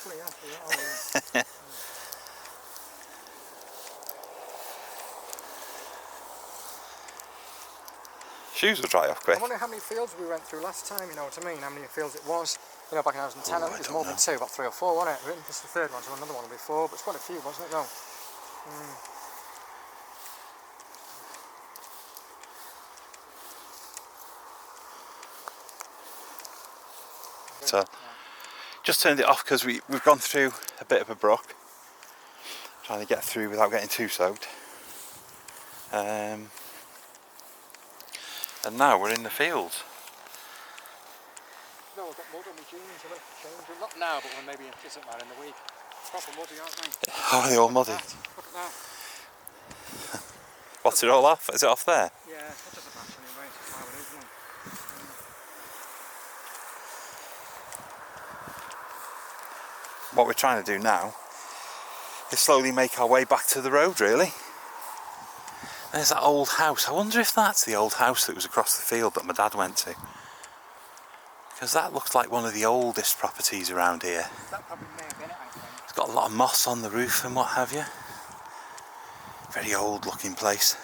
Speaker 1: Shoes will dry off quick.
Speaker 2: I wonder how many fields we went through last time, you know what I mean? How many fields it was. You know, back in 2010, I think it was more than 2, about 3 or 4, wasn't it? This is the 3rd one, so another one will be 4, but it's quite a few, wasn't it, though?
Speaker 1: So, just turned it off because we've gone through a bit of a brook, trying to get through without getting too soaked. And now we're in the fields.
Speaker 2: No, I've got mud on my jeans, I might have to change it. Not now, but when maybe it doesn't matter in the week. Proper muddy, aren't they?
Speaker 1: Oh, they're all muddy.
Speaker 2: Look at that.
Speaker 1: What's it all off? Is it off there?
Speaker 2: Yeah, that doesn't matter anyway, it's just how it is, isn't it?
Speaker 1: What we're trying to do now is slowly make our way back to the road, really. There's that old house. I wonder if that's the old house that was across the field that my dad went to. Because that looks like one of the oldest properties around here.
Speaker 2: That probably may have been it, I think.
Speaker 1: It's got a lot of moss on the roof and what have you. Very old looking place.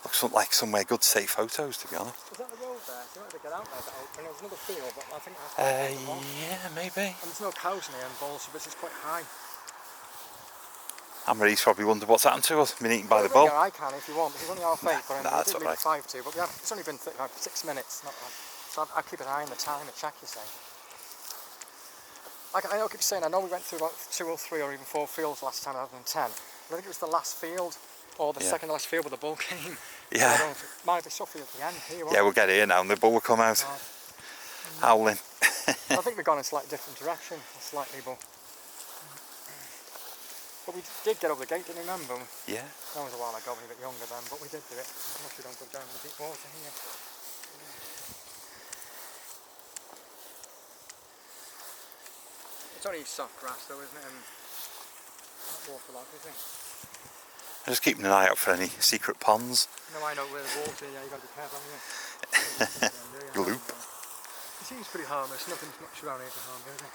Speaker 1: Looks like somewhere good to take photos, to be honest.
Speaker 2: Is that the road there? So you might have to get out there. And there's another field, but I think that's
Speaker 1: Yeah, maybe.
Speaker 2: and there's no cows near and balls, so this is quite high.
Speaker 1: Anne-Marie's probably wondered what's happened to us. Been eaten by the
Speaker 2: ring
Speaker 1: bull.
Speaker 2: her, I can if you want, but it's only half 8, but
Speaker 1: Nah, that's
Speaker 2: did leave
Speaker 1: alright.
Speaker 2: at 5 to. But it's only been 6 minutes, not bad. So I keep an eye on the time and check, you say. I know I keep saying, I know we went through about 2 or 3 or even 4 fields last time, 2010. I think it was the last field, or the second to last field where the bull came.
Speaker 1: Yeah.
Speaker 2: So might be suffered at the end here.
Speaker 1: Yeah, we'll get here now and the bull will come out. Howling.
Speaker 2: I think we've gone in a slightly different direction, slightly, but we did get over the gate, didn't you remember?
Speaker 1: Yeah.
Speaker 2: That was a while ago, when we were a bit younger then, but we did do it. Unless we don't go down the deep water here. It's only soft grass though, isn't it? And not waterlogged, is it?
Speaker 1: I'm just keeping an eye out for any secret ponds.
Speaker 2: No, I know where the water, yeah, you've got to be careful, haven't you?
Speaker 1: Gloop.
Speaker 2: It seems pretty harmless, nothing's much around here to harm, is it?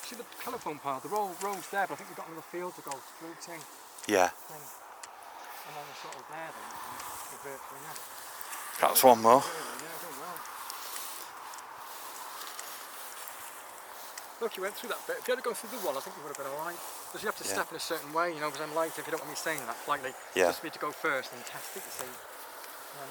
Speaker 2: See the telephone part, the road's there, but I think we've got another field to go through to.
Speaker 1: Yeah.
Speaker 2: And then we're sort of there then, and revert through there.
Speaker 1: Perhaps one more.
Speaker 2: Yeah, doing well. Look, you went through that bit. If you had to go through the one, I think you would have been alright. Because you have to step in a certain way, you know, because I'm light, if you don't want me saying that, slightly.
Speaker 1: Yeah.
Speaker 2: Just for me to go first and test it, you see. And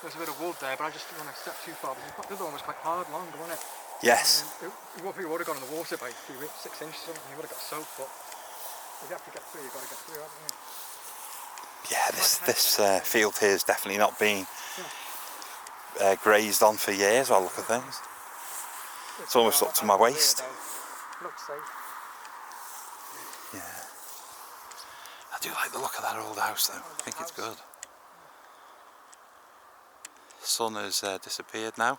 Speaker 2: there's a bit of wood there, but I just didn't want to step too far. Because the other one was quite hard, long, wasn't it?
Speaker 1: Yes.
Speaker 2: It would have gone in the water by 6 inches or something, you would have got soaked, but if you have to get through, you've got to get through, haven't you?
Speaker 1: Yeah, this field here has definitely not been grazed on for years, by the look of things. It's almost up to my waist.
Speaker 2: Looks safe.
Speaker 1: Yeah. I do like the look of that old house though. I think it's good. Sun has disappeared now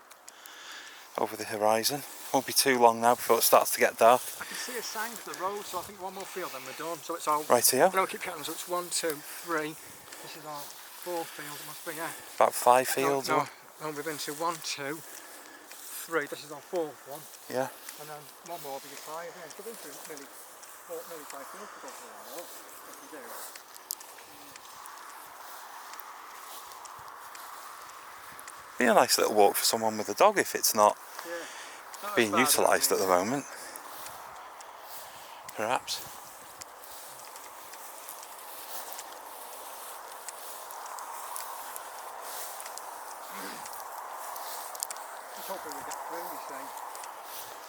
Speaker 1: over the horizon. Won't be too long now before it starts to get dark.
Speaker 2: I can see a sign for the road, so I think one more field then we're done. So it's all
Speaker 1: right here.
Speaker 2: I keep counting, so it's 1, 2, 3. This is our 4th field, it must be, yeah.
Speaker 1: About 5 fields.
Speaker 2: No, we've been to 1, 2, 3. This is our 4th one.
Speaker 1: Yeah.
Speaker 2: And then one more will be 5. Yeah, it's been through nearly 5 fields to go through now. If you do.
Speaker 1: Be a nice little walk for someone with a dog if it's not being utilised at the moment. Perhaps.
Speaker 2: I'm hoping we get through, you say.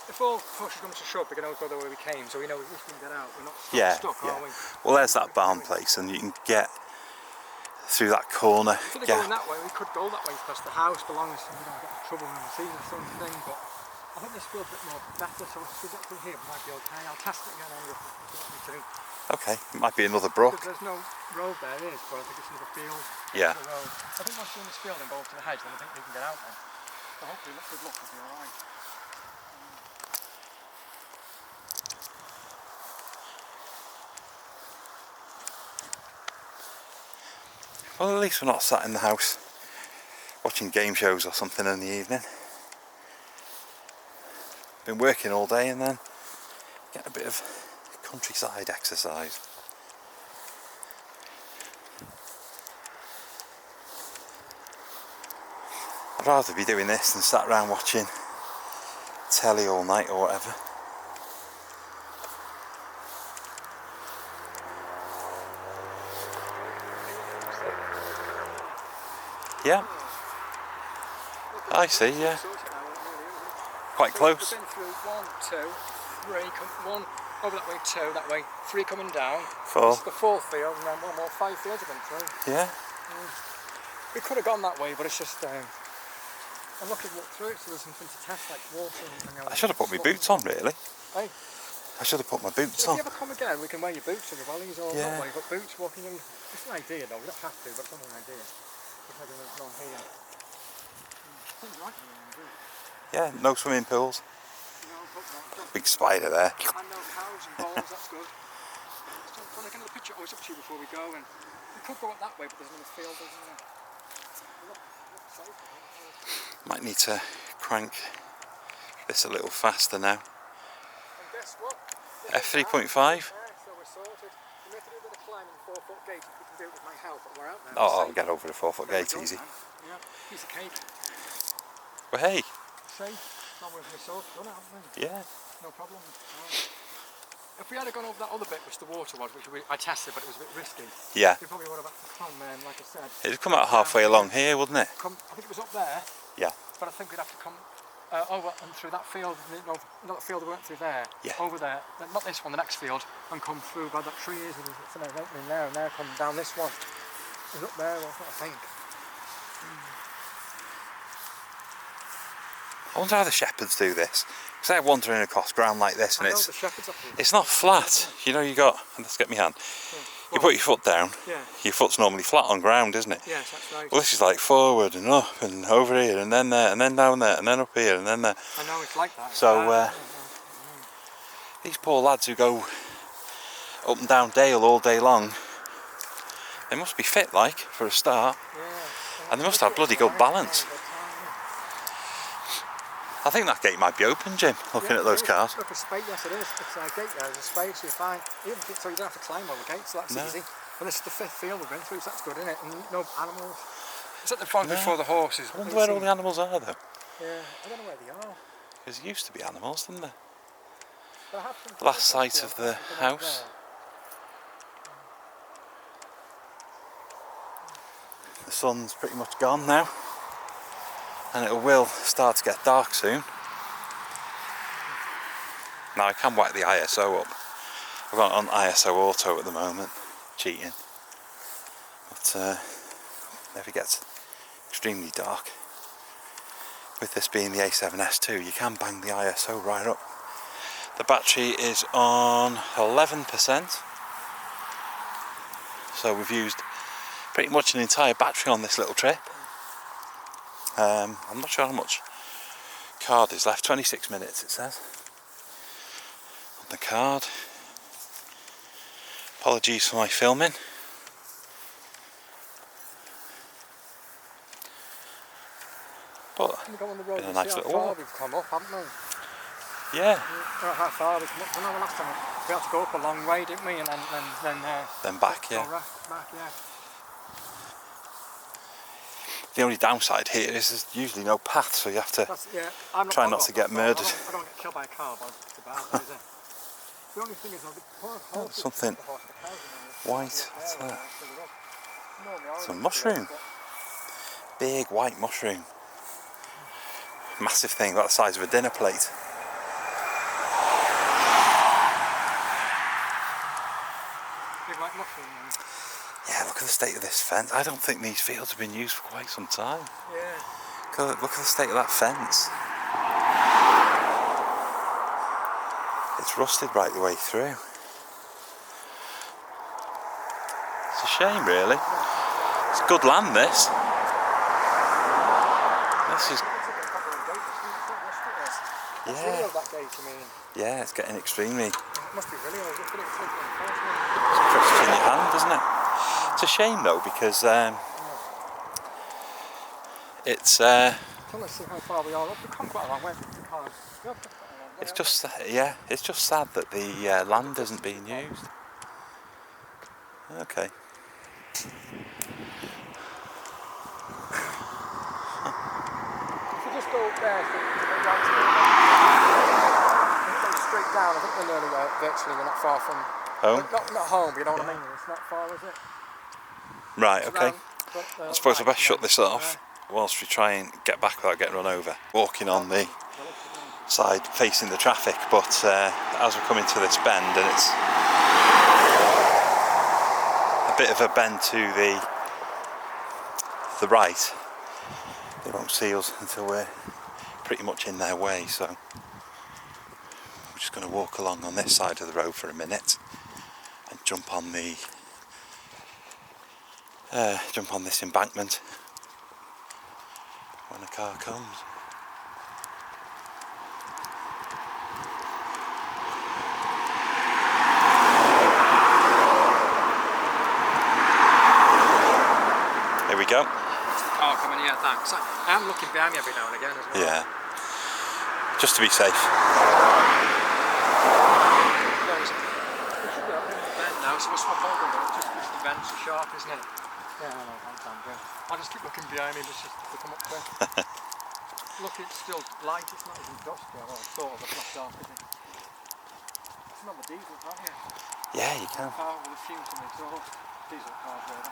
Speaker 2: If all push comes to shove, we can always go the way we came, so we know we can get out. We're not stuck, are we?
Speaker 1: Well, there's that barn place, and you can get through that corner.
Speaker 2: Instead of going that way, we could go that way past the house, but long as we don't get in trouble in the season or something. But I think this feels a bit more better, so if we get through here, we might be okay. I'll test it again anyway if you want me to.
Speaker 1: Okay, it might be another brook.
Speaker 2: There's no road there, is, but I think it's another field.
Speaker 1: Yeah.
Speaker 2: I think once you're in this field and go up to the hedge, then I think we can get out then. So hopefully, good luck, will be alright.
Speaker 1: Well, at least we're not sat in the house watching game shows or something in the evening. Been working all day and then get a bit of countryside exercise. I'd rather be doing this than sat around watching telly all night or whatever. Yeah. I see, yeah. Quite close.
Speaker 2: We've been through 1, 2, 3, 1 over that way, 2 that way, 3 coming down.
Speaker 1: 4.
Speaker 2: This is the 4th field, and then one more 5 fields have been through.
Speaker 1: Yeah.
Speaker 2: We could have gone that way, but it's just I'm looking to walk through it, so there's something to test, like water and
Speaker 1: I should have put my boots on, really.
Speaker 2: Hey.
Speaker 1: I should have put my boots
Speaker 2: So
Speaker 1: on.
Speaker 2: if you ever come again, we can wear your boots and your wellies or
Speaker 1: Yeah.
Speaker 2: not wear, but boots walking in. It's an idea though, we don't have to, but it's only an idea. If everyone's not here.
Speaker 1: Yeah, no swimming pools.
Speaker 2: No, hope not.
Speaker 1: Big spider there.
Speaker 2: And no cows and balls, that's good. Just want to look at the picture I was up to before we go, and we could go that way, but there's another field, isn't there? Look safe, I think.
Speaker 1: Might need to crank this a little faster now.
Speaker 2: And guess what?
Speaker 1: F3.5.
Speaker 2: So we're sorted. We have to do a bit of climbing the 4-foot gate. We can do it with my help, but we're out now.
Speaker 1: Oh, I'll get over the 4-foot gate easy.
Speaker 2: Yeah, piece of cake.
Speaker 1: Well, hey.
Speaker 2: Safe. Not with my sword, done it, haven't we?
Speaker 1: Yeah.
Speaker 2: No problem. If we had gone over that other bit, which the water was, which I tested, but it was a bit risky.
Speaker 1: Yeah.
Speaker 2: We probably would have had to come, like I said.
Speaker 1: It'd come out halfway along here, wouldn't it?
Speaker 2: I think it was up there.
Speaker 1: Yeah.
Speaker 2: But I think we'd have to come over and through that field, not the field we went through there.
Speaker 1: Yeah.
Speaker 2: Over there, not this one, the next field, and come through by that tree is, and there's an opening there, and there, come down this one. It was up there, wasn't it, I think.
Speaker 1: I wonder how the shepherds do this. Because they're wandering across ground like this, and it's not flat. You know, you got, let's get my hand.
Speaker 2: Yeah.
Speaker 1: You put your foot down.
Speaker 2: Yeah.
Speaker 1: Your foot's normally flat on ground, isn't it?
Speaker 2: Yes, that's right.
Speaker 1: Well, this is like forward and up and over here and then there and then down there and then up here and then there.
Speaker 2: I know, it's like that.
Speaker 1: So these poor lads who go up and down Dale all day long, they must be fit, like, for a start.
Speaker 2: Yeah.
Speaker 1: And they must have bloody good balance. I think that gate might be open, Jim, looking at those cars.
Speaker 2: Look, a space, yes it is. It's a gate there, there's a space, you're fine. Even so you don't have to climb over the gate, so that's easy. And this is the 5th field we've been through, so that's good, isn't it? And no animals. It's at the front before the horses.
Speaker 1: I wonder where all the animals are, though.
Speaker 2: Yeah, I don't know where they are.
Speaker 1: Because there used to be animals, didn't there?
Speaker 2: Last
Speaker 1: sight of the house. The sun's pretty much gone now. And it will start to get dark soon. Now I can whack the ISO up. I've got it on ISO auto at the moment, cheating. But if it gets extremely dark, with this being the A7S2, you can bang the ISO right up. The battery is on 11%. So we've used pretty much an entire battery on this little trip. I'm not sure how much card is left. 26 minutes it says on the card. Apologies for my filming. But been a nice little walk.
Speaker 2: We've come up, haven't we?
Speaker 1: Yeah.
Speaker 2: How far we've come up? I know last time we had to go up a long way, didn't we? And
Speaker 1: then back, yeah.
Speaker 2: Back, yeah.
Speaker 1: The only downside here is there's usually no path, so you have to try not to get murdered.
Speaker 2: I don't get killed by a car, but it's bad, is it? The only thing is,
Speaker 1: something white. What's that? It's a mushroom. Big white mushroom. Massive thing, about the size of a dinner plate.
Speaker 2: Big white mushroom.
Speaker 1: Yeah, look at the state of this fence. I don't think these fields have been used for quite some time.
Speaker 2: Yeah.
Speaker 1: Look at the state of that fence. It's rusted right the way through. It's a shame, really. It's good land, this. This is... Yeah. Yeah, it's getting extremely...
Speaker 2: It must be really old.
Speaker 1: It's crushed in your hand, isn't it? It's a shame though, because it's
Speaker 2: Let's see how far we are up. We've come quite a long way from the cars.
Speaker 1: it's just it's just sad that the land isn't being used. Okay.
Speaker 2: If you just go up there, go straight down, I think we're nearly virtually, we're not far from
Speaker 1: home.
Speaker 2: Not home, but you know what I mean. It's not far, is it?
Speaker 1: Right. Okay. I suppose I best shut this off whilst we try and get back without getting run over. Walking on the side facing the traffic, but as we're coming to this bend, and it's a bit of a bend to the right, they won't see us until we're pretty much in their way, so we're just going to walk along on this side of the road for a minute and jump on this embankment when a car comes. we go.
Speaker 2: That's the car coming here, thanks. I am looking behind me every now and again as well.
Speaker 1: Yeah. Just to be safe.
Speaker 2: Now, so we'll swap over, but just because the vents are sharp, isn't it? Yeah, I know, I'm good. I'll just keep looking behind me just to come up there. Look, it's still light, it's not even dusty. Well, it's sort of, it's not dark, is it? It's not the diesel, can't you?
Speaker 1: Yeah, you can.
Speaker 2: Car with the fumes and the exhaust. Diesel cars, really.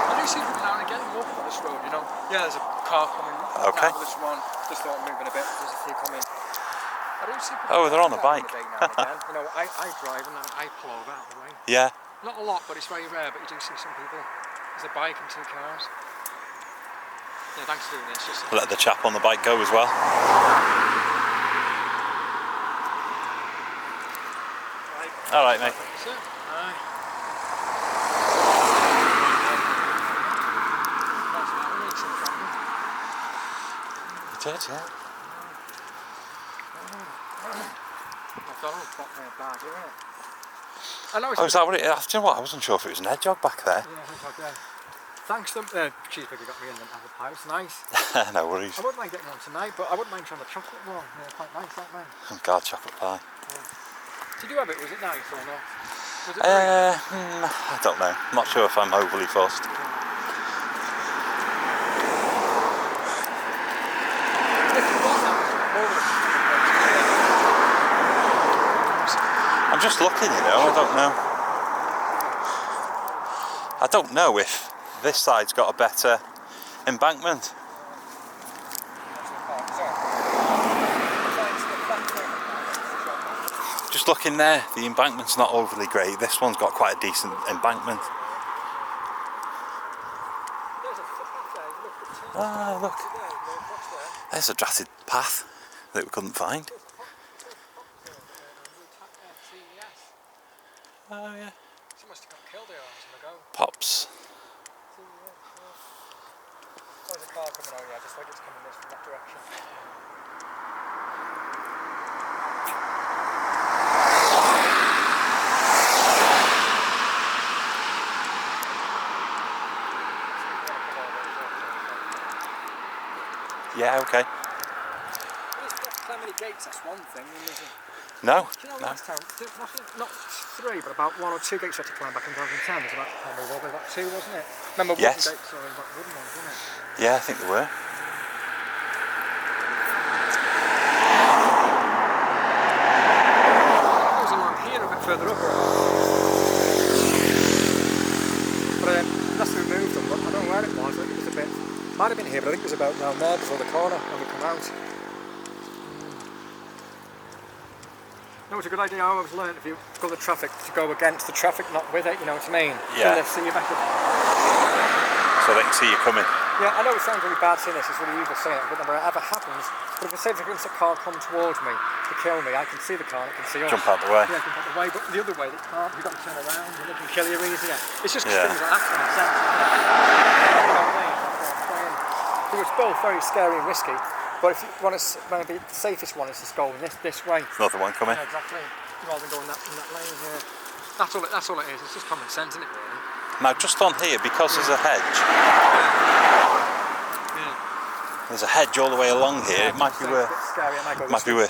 Speaker 2: I do see them now and again walking on this road, you know. Yeah, there's a car coming.
Speaker 1: Okay.
Speaker 2: Now this one, just thought I'm moving a bit, there's a few coming. I do see
Speaker 1: Oh, they're on a bike.
Speaker 2: Now and again. You know, I drive and I pull over out of the way.
Speaker 1: Yeah.
Speaker 2: Not a lot, but it's very rare, but you do see some people. There's a bike and 2 cars. Yeah, thanks for doing this. Just
Speaker 1: Let the chap on the bike go as well. All right, mate.
Speaker 2: That's it. Aye.
Speaker 1: You did, yeah.
Speaker 2: McDonald's got me a bag, isn't it? I know it's
Speaker 1: Oh, is that what it is? Do you know what? I wasn't sure if it was an hedgehog back there.
Speaker 2: yeah, I think like, thanks to cheeseburger got me in the apple pie, it's nice.
Speaker 1: No worries.
Speaker 2: I wouldn't mind getting one tonight, but I wouldn't mind trying the chocolate one. Yeah, quite nice, aren't they?
Speaker 1: Oh, God, chocolate pie.
Speaker 2: Yeah. Did you have it? Was it nice or not? Was it great?
Speaker 1: I don't know. I'm not sure if I'm overly fussed. I'm just looking, you know, I don't know. I don't know if this side's got a better embankment. Just looking there, the embankment's not overly great. This one's got quite a decent embankment. Ah, look. There's a dratted path that we couldn't find. Oh yeah.
Speaker 2: She must have got killed here ago.
Speaker 1: Pops.
Speaker 2: There's a car coming out, yeah, just like it's coming this from that direction.
Speaker 1: Yeah, okay.
Speaker 2: How many gates, that's one thing.
Speaker 1: No.
Speaker 2: Do you know
Speaker 1: No.
Speaker 2: last time, not 3, but about 1 or 2 gates you had to climb back in 2010. There's about, I can't remember, about 2, wasn't it? Remember wooden
Speaker 1: Yes.
Speaker 2: gates or about wooden ones, wasn't it?
Speaker 1: Yeah, I think there were.
Speaker 2: It was along here a bit further up. But unless we moved them, but I don't know where it was. I think it was a bit, might have been here, but I think it was about down there before the corner when we come out. No, it's a good idea. I always learned if you go the traffic to go against the traffic, not with it, you know what I mean?
Speaker 1: Yeah.
Speaker 2: Then they see you better.
Speaker 1: So they can see you coming.
Speaker 2: Yeah, I know it sounds really bad saying this, it's really evil saying it, but whenever it ever happens, but if I say there's a car come towards me to kill me, I can see the car and I can see us.
Speaker 1: Jump out the way.
Speaker 2: Yeah, jump out the way, but the other way, they can't, you've got to turn around and they can kill you easier. It's just
Speaker 1: Yeah.
Speaker 2: things like that make sense, isn't it? You know what I mean? That's what I'm saying. So it's both very scary and risky, but if you want to be the safest one is just going this way.
Speaker 1: Another one coming.
Speaker 2: Yeah, exactly. Rather than going in that lane here. That's all it is, it's just common sense, isn't it, really?
Speaker 1: Now just on here, because there's a hedge, there's a hedge all the way along here, it might be worth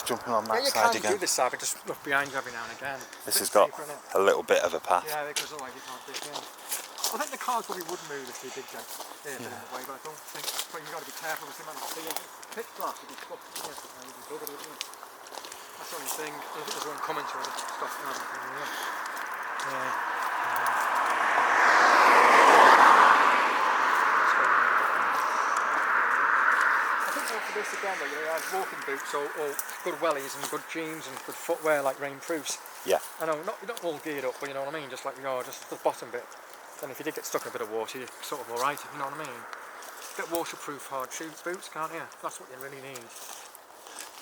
Speaker 1: jumping on that side
Speaker 2: you
Speaker 1: again.
Speaker 2: can do this side, but just look behind you every now and again.
Speaker 1: This has got a little bit of a path.
Speaker 2: Yeah, because otherwise you can't dig in. I think the cars probably would move if you did go in the way, but I don't think, but you've got to be careful because they might not see you. Pitch black would be fucked, wouldn't it? That's the only thing. I think there's one coming to us. Stop now. Yeah. I think for this again though, you have walking boots or good wellies and good jeans and good footwear like rainproofs.
Speaker 1: Yeah.
Speaker 2: I know, you're not all geared up, but you know what I mean, just like we are, just the bottom bit. Then if you did get stuck in a bit of water, you're sort of alright, you know what I mean? Get waterproof hard boots, can't you? That's what you really need.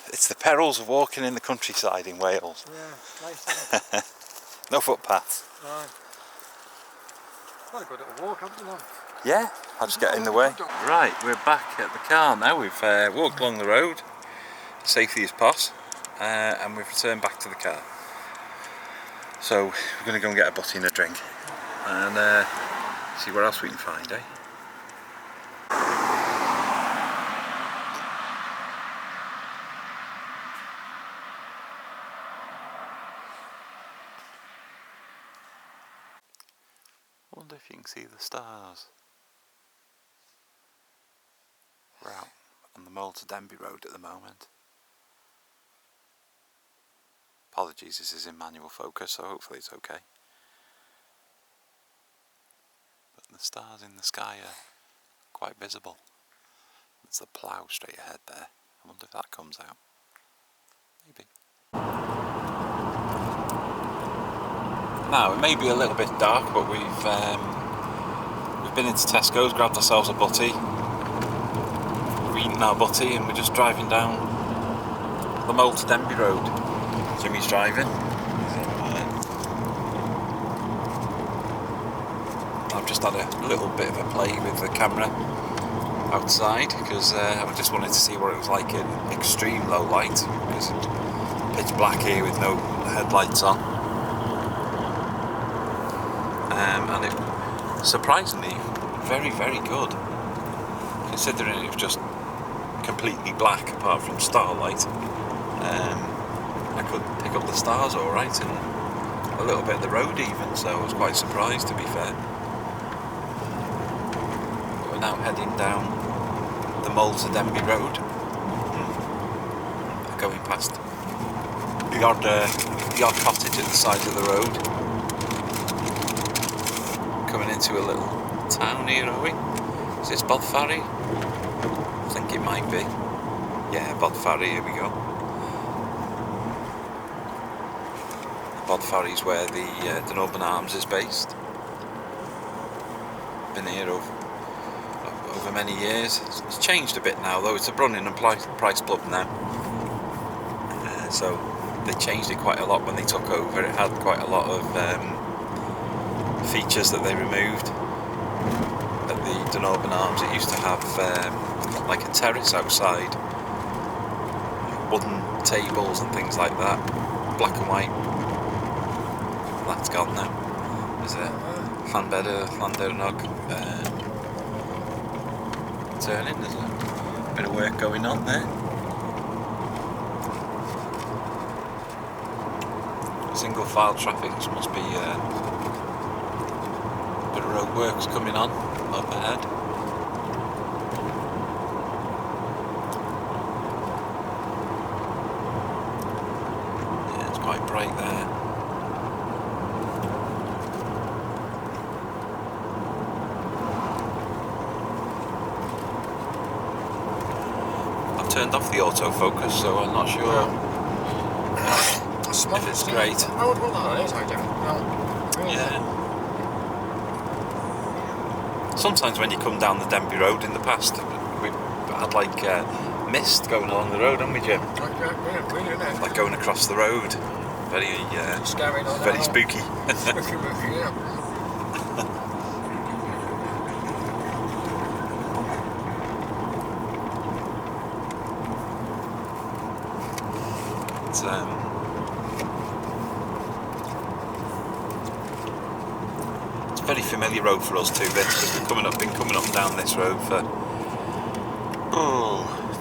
Speaker 1: It's the perils of walking in the countryside in Wales.
Speaker 2: Yeah, nice, isn't it?
Speaker 1: No footpaths.
Speaker 2: Right. Quite a good little walk, haven't you?
Speaker 1: Yeah, I'll just get in the way. Right, we're back at the car now. We've walked along the road, safely as possible, and we've returned back to the car. So we're going to go and get a butty and a drink and see what else we can find, eh? I wonder if you can see the stars. We're out on the mole to Denbigh road at the moment. Apologies, this is in manual focus, so hopefully it's okay. But the stars in the sky are quite visible. There's the plough straight ahead there. I wonder if that comes out. Maybe. Now, it may be a little bit dark, but we've been into Tesco's, grabbed ourselves a butty. We've eaten our butty and we're just driving down the mole to Denbigh road. Jimmy's driving. I've just had a little bit of a play with the camera outside because I just wanted to see what it was like in extreme low light, because it's pitch black here with no headlights on. And it surprisingly very, very good, considering it was just completely black apart from starlight. I could pick up the stars alright and a little bit of the road even, so I was quite surprised, to be fair. We're now heading down the mole to Denbigh road, going past the odd cottage at the side of the road, coming into a little town here, are we? Is this Bodfarry? I think it might be. Yeah, Bodfarry, here we go. Bodfarry is where the Northop Arms is based. Been here over many years. It's changed a bit now though, it's a Brunning and Price Club now. So they changed it quite a lot when they took over. It had quite a lot of features that they removed. At the Northop Arms it used to have like a terrace outside, wooden tables and things like that, black and white. That's gone now. There's a Llandernog turning. There's a bit of work going on there. Single file traffic, must be a bit of road works coming on up ahead. Yeah, it's quite bright there. I've turned off the autofocus, so I'm not sure if it's great.
Speaker 2: I would want that on any side,
Speaker 1: Yeah. Sometimes when you come down the Denbigh road in the past, we've had like mist going along the road, haven't we, Jim?
Speaker 2: Yeah,
Speaker 1: like going across the road. Very
Speaker 2: scary,
Speaker 1: very spooky.
Speaker 2: Spooky, yeah.
Speaker 1: It's a very familiar road for us too, this, because we've been coming up and down this road for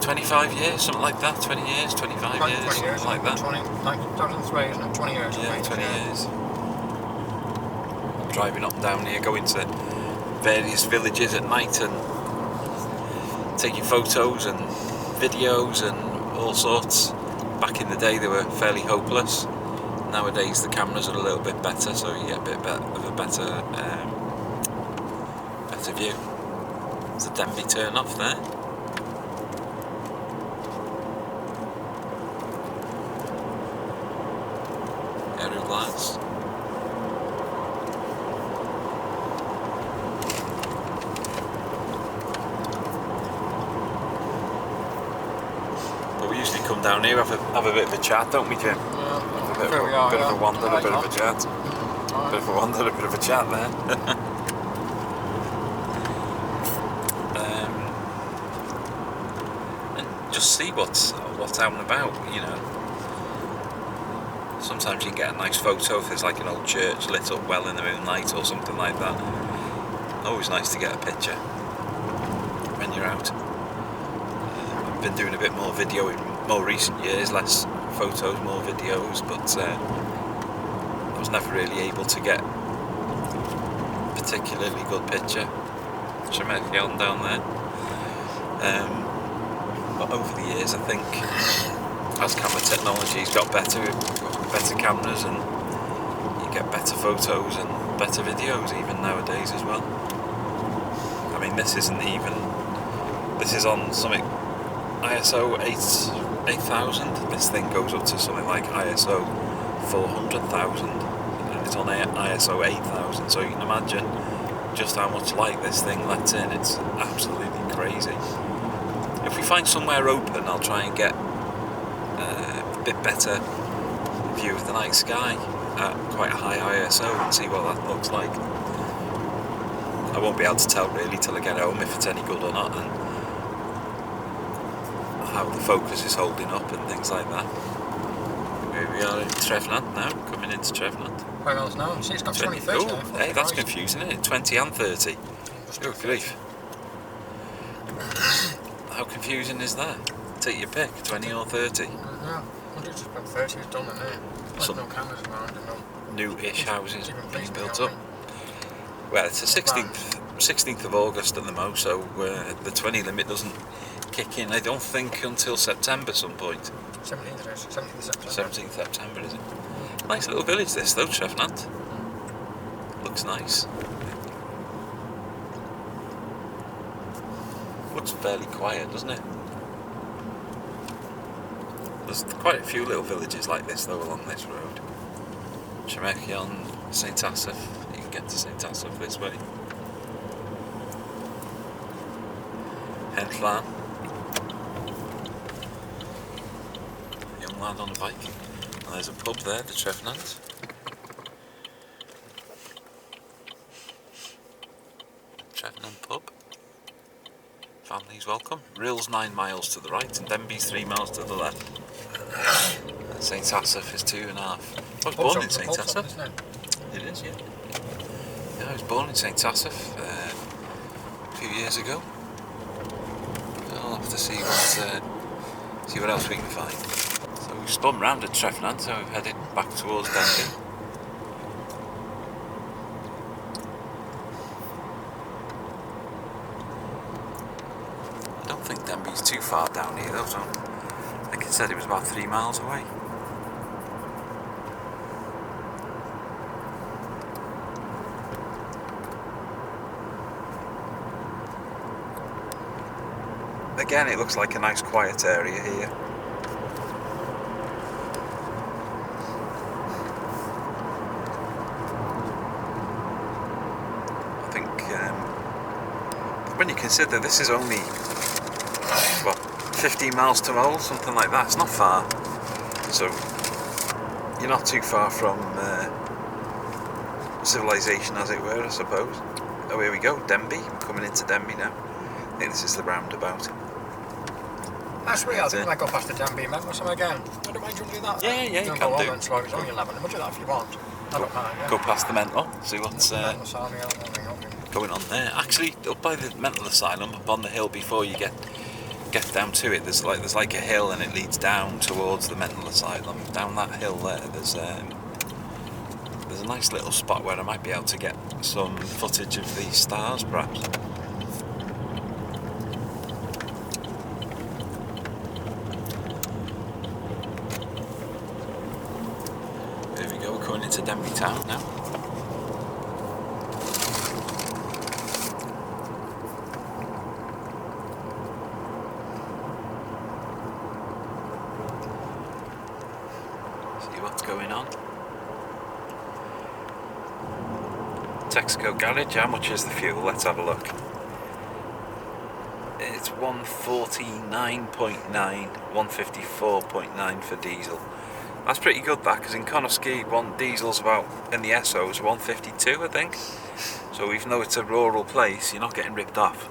Speaker 1: 25 years, something like that. 20 years, 25
Speaker 2: 20
Speaker 1: years, something like that.
Speaker 2: 2003, isn't it? 20 years.
Speaker 1: Yeah, 20 years. Driving up and down here, going to various villages at night and taking photos and videos and all sorts. Back in the day they were fairly hopeless. Nowadays the cameras are a little bit better, so you get a bit of a better view. There's the Denbigh turn off there. Aerial lights. But we usually come down here, have a bit of a chat, don't we, Jim?
Speaker 2: Yeah,
Speaker 1: A bit of a wander, a bit of a chat. A bit of a wander, a bit of a chat there. And just see what's out and about, you know. Sometimes you can get a nice photo if there's like an old church lit up well in the moonlight or something like that. Always nice to get a picture when you're out. I've been doing a bit more video in more recent years, less photos, more videos, but I was never really able to get a particularly good picture. Tremethion down there. But over the years, I think as camera technology's got better, we've got better cameras and you get better photos and better videos even nowadays as well. I mean, this is on something ISO 8000. This thing goes up to something like ISO 400,000 and it's on ISO 8000, so you can imagine just how much light this thing lets in. It's absolutely crazy. If we find somewhere open, I'll try and get a bit better view of the night sky at quite a high ISO and see what that looks like. I won't be able to tell really till I get home if it's any good or not, and how the focus is holding up and things like that. Here we are in Trefnant now, coming into Trefnant.
Speaker 2: Where else now? See, it's got 20, 30
Speaker 1: Oh,
Speaker 2: there.
Speaker 1: hey, that's confusing, isn't it? 20 and 30. Oh, grief. How confusing is that? Take your pick, 20 or 30.
Speaker 2: No, I just about 30 is done in there. There's no cameras around and no...
Speaker 1: New-ish houses being built up.
Speaker 2: I mean.
Speaker 1: Well, it's the 16th of August at the most, so the 20 limit doesn't kick in, I don't think, until September some point.
Speaker 2: 17th it is, 17th of September.
Speaker 1: 17th September, is it? Nice little village this though, Trefnant. Looks nice. Looks fairly quiet, doesn't it? There's quite a few little villages like this though along this road. Tremethion, St Asaph. You can get to St Asaph this way. Henllan. Young lad on a bike. And there's a pub there, the Trefnant. Trefnant pub. Family's welcome. Rill's 9 miles to the right and Denbigh's 3 miles to the left. And St Asaph is 2.5. I was born in St Asaph. It is, yeah. Yeah, I was born in St Asaph a few years ago. I'll have to see what else we can find. So we've spun round at Trefnant, so we've headed back towards Denbigh. I don't think Denbigh's too far down here though, so I think it said it was about 3 miles away. Again, it looks like a nice quiet area here. I think when you consider this is only, what, 15 miles to Mull, something like that, it's not far. So you're not too far from civilization, as it were, I suppose. Oh, here we go, Denbigh. We're coming into Denbigh now. I think this is the roundabout.
Speaker 2: That's real. I think I might go past the Denbigh Met or something again. I don't mind you do that.
Speaker 1: Yeah, you can
Speaker 2: go
Speaker 1: do.
Speaker 2: On, so it's only 11. We'll do that if you want. I don't mind, yeah.
Speaker 1: Go past the mental, see what's going on there. Actually, up by the mental asylum, up on the hill before you get down to it, there's like a hill and it leads down towards the mental asylum. Down that hill there, there's a nice little spot where I might be able to get some footage of the stars, perhaps. Going into Denbigh town now. See what's going on. Texaco garage, how much is the fuel? Let's have a look. It's 149.9, 154.9 for diesel. That's pretty good, that, because in Connah one diesel's about, in the SO's 152, I think. So even though it's a rural place, you're not getting ripped off.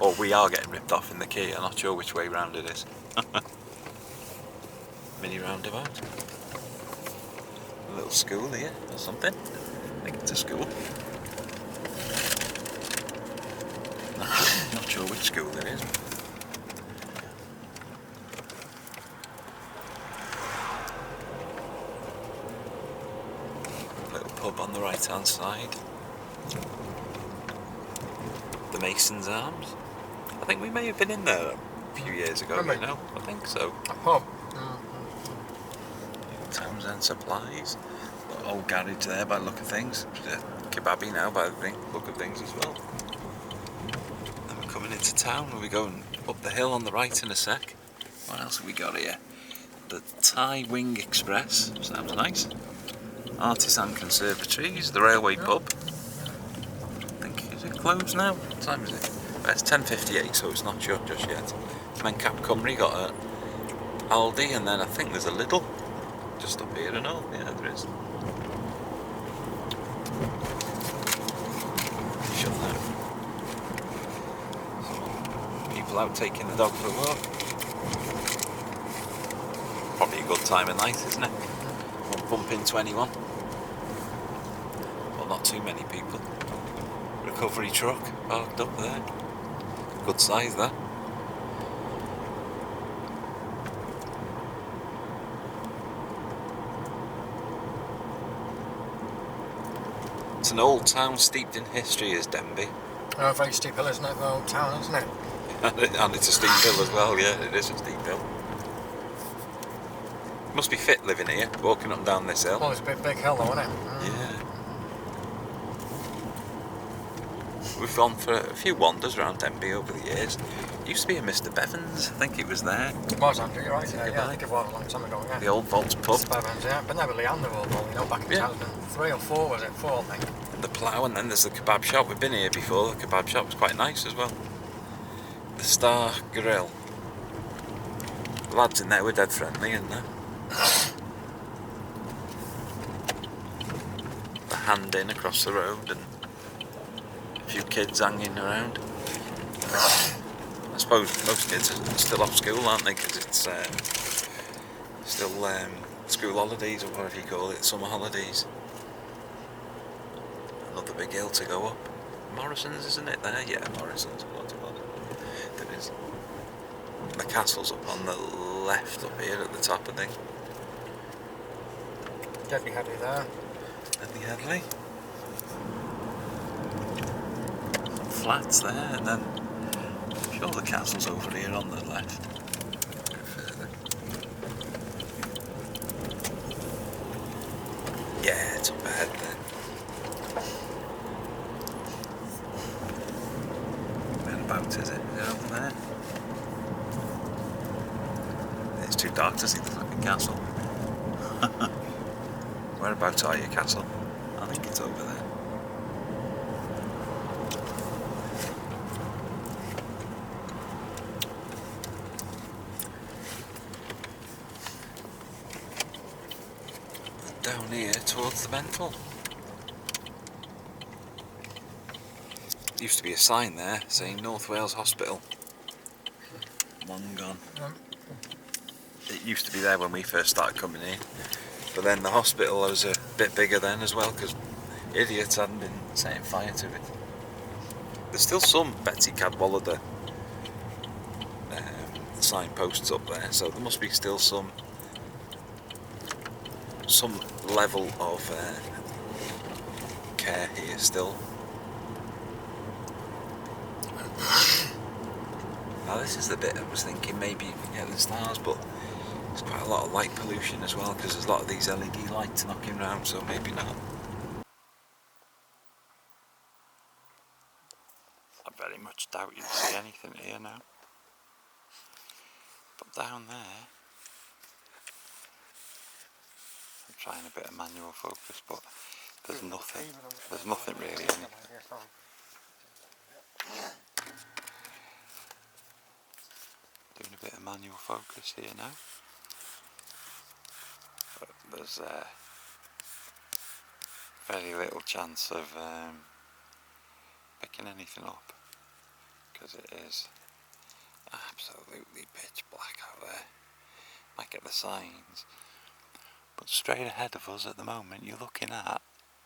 Speaker 1: Or we are getting ripped off in the Quay, I'm not sure which way round it is. mini roundabout. A little school here or something. I think it's a school. Not sure which school it is. Little pub on the right hand side. The Mason's Arms. I think we may have been in there a few years ago, you know. I think so.
Speaker 2: A pub.
Speaker 1: Townsend Supplies. Old garage there by the look of things. Kebabby now by the look of things as well. Then we're coming into town. We'll be going up the hill on the right in a sec. What else have we got here? The Thai Wing Express. Sounds nice. Artisan Conservatories. The Railway Pub. I think, is it closed now? What time is it? Well, it's 10:58, so it's not shut just yet. Mencap Cymru got a Aldi, and then I think there's a Lidl just up here and all. Yeah, there is. Shut that. People out taking the dog for a walk. Probably a good time of night, isn't it? Won't bump into anyone. Well, not too many people. Recovery truck parked up there. Good size, that. It's an old town steeped in history, is Denbigh.
Speaker 2: Oh, very steep hill, isn't it? The old town, isn't it?
Speaker 1: And it's a steep hill as well, yeah, it is a steep hill. Must be fit living here, walking up and down this hill.
Speaker 2: Well, it's a big hill though, isn't it?
Speaker 1: Yeah. We've gone for a few wanders around Denbigh over the years. It used to be a Mr. Bevan's, I think it was there.
Speaker 2: It was, Andrew, you're right, yeah, I think it was a long time ago, yeah.
Speaker 1: The old Vaults pub.
Speaker 2: Mr. Bevan's, yeah, but never Leander Road, you know, back in 2003 or 4, was it? 4, I think.
Speaker 1: The Plough, and then there's the kebab shop. We've been here before, the kebab shop was quite nice as well. The Star Grill. The lads in there were dead friendly, and the Hand Inn across the road, and a few kids hanging around. I suppose most kids are still off school, aren't they? Because it's still school holidays, or whatever you call it, summer holidays. Another big hill to go up. Morrison's, isn't it there? Yeah, Morrison's. There is. The castle's up on the left up here at the top, I think.
Speaker 2: Deadly Headley there.
Speaker 1: Deadly Headley. Flats there, and then I'm sure the castle's over here on the left. A bit further. Yeah, it's up ahead there. Whereabouts is it? Is it over there? It's too dark to see the fucking castle. Whereabouts are you, castle? I think it's over there. Down here towards the Mental. There used to be a sign there saying North Wales Hospital. Long gone. It used to be there when we first started coming in, but then the hospital was a bit bigger then as well, because idiots hadn't been setting fire to it. There's still some Betsy Cadwallader signposts up there, so there must be still some level of care here still. Now this is the bit I was thinking maybe you can get the stars, but there's quite a lot of light pollution as well, because there's a lot of these LED lights knocking around, so maybe not. I very much doubt you'd see anything here now. But down there, I'm trying a bit of manual focus, but there's nothing. There's nothing really in it. Doing a bit of manual focus here now. But there's very little chance of picking anything up, because it is absolutely pitch black out there. Might get the signs. But straight ahead of us at the moment, you're looking at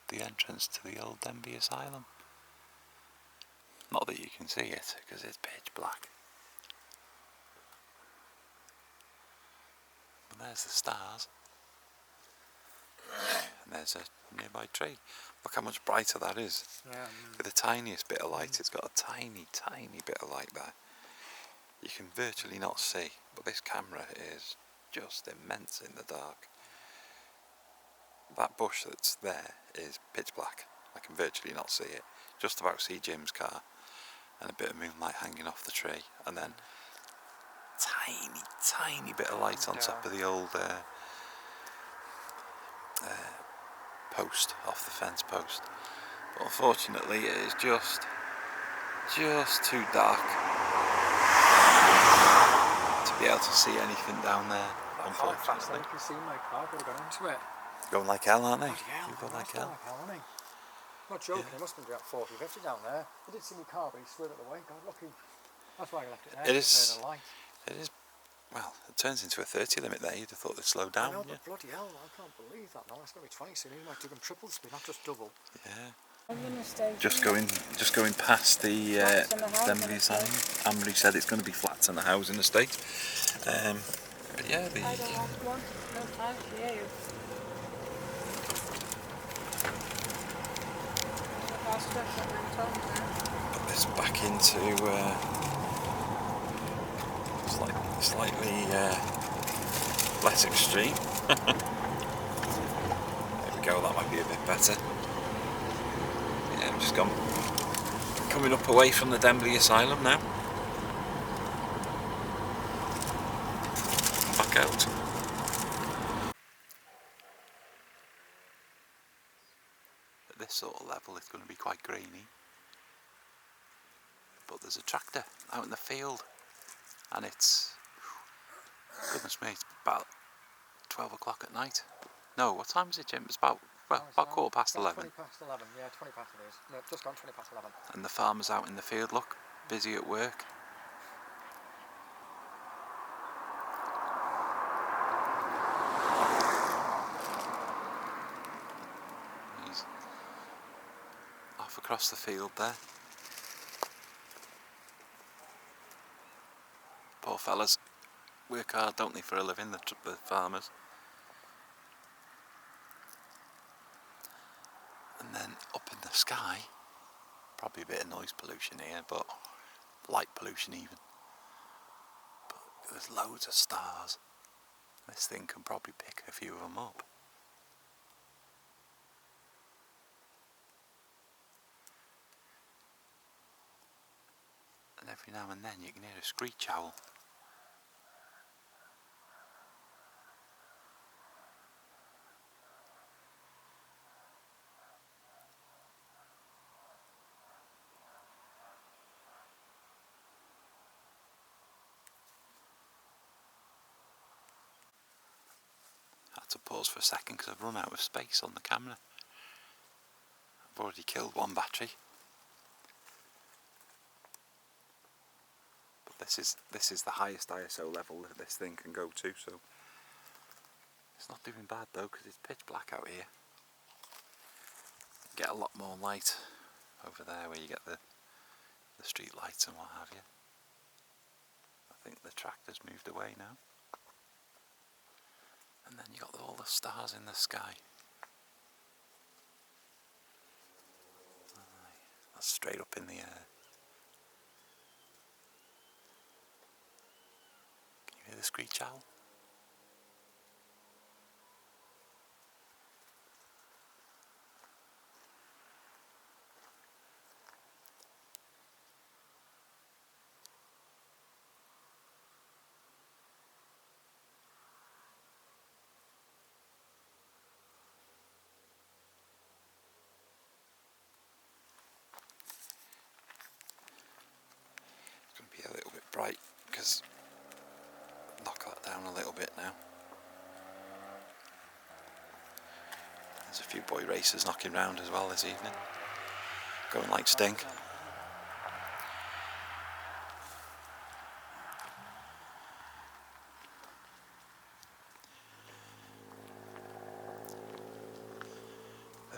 Speaker 1: the entrance to the old Denbigh Asylum. Not that you can see it, because it's pitch black. But there's the stars. And there's a nearby tree. Look how much brighter that is.
Speaker 2: Yeah.
Speaker 1: With the tiniest bit of light, it's got a tiny, tiny bit of light there. You can virtually not see, but this camera is just immense in the dark. That bush that's there is pitch black. I can virtually not see it. Just about see Jim's car and a bit of moonlight hanging off the tree, and then tiny, tiny bit of light on top of the old post, off the fence post. But unfortunately it is just too dark to be able to see anything down there. Unfortunately.
Speaker 2: You can see my car, but I got into it.
Speaker 1: Going like hell, aren't they?
Speaker 2: You
Speaker 1: go like hell.
Speaker 2: Aren't they? I'm not joking, it must have been about 40, 50 down there. I did see my car, but he swerved it away. God, lucky. That's why I left it there.
Speaker 1: It is.
Speaker 2: The light.
Speaker 1: It is. Well, it turns into a 30 limit there. You'd have thought they'd slow down.
Speaker 2: I know, but bloody hell, I can't believe that now. It's going to be 20 soon. You might do them triple speed, not just double.
Speaker 1: Yeah.
Speaker 3: Stay
Speaker 1: Just going past the Denbigh Asylum. Amber said it's going to be flats in the housing estate. But yeah, the.
Speaker 3: I don't want one. No thank you.
Speaker 1: Put this back into slightly less extreme. There we go. That might be a bit better. Yeah, I'm just coming up away from the Denbigh Asylum now. Back out. At this sort of level it's going to be quite grainy. But there's a tractor out in the field and it's, goodness me, it's about 12 o'clock at night. No, what time is it, Jim? It's about, well, about 11:15.
Speaker 2: 20 past 11, yeah, 20 past it is. No, just gone 20 past 11.
Speaker 1: And the farmer's out in the field, look, busy at work. He's off across the field there. Poor fellas work hard, don't they, for a living, the farmers. And then up in the sky, probably a bit of noise pollution here, but light pollution even. But there's loads of stars. This thing can probably pick a few of them up. And every now and then you can hear a screech owl. I had to pause for a second because I've run out of space on the camera. I've already killed one battery. But this is the highest ISO level that this thing can go to, so it's not doing bad though because it's pitch black out here. Get a lot more light over there where you get the street lights and what have you. I think the tractor's moved away now. And then you got all the stars in the sky. That's straight up in the air. Can you hear the screech owl? Be a little bit bright because knock that down a little bit now. There's a few boy racers knocking round as well this evening, going like stink.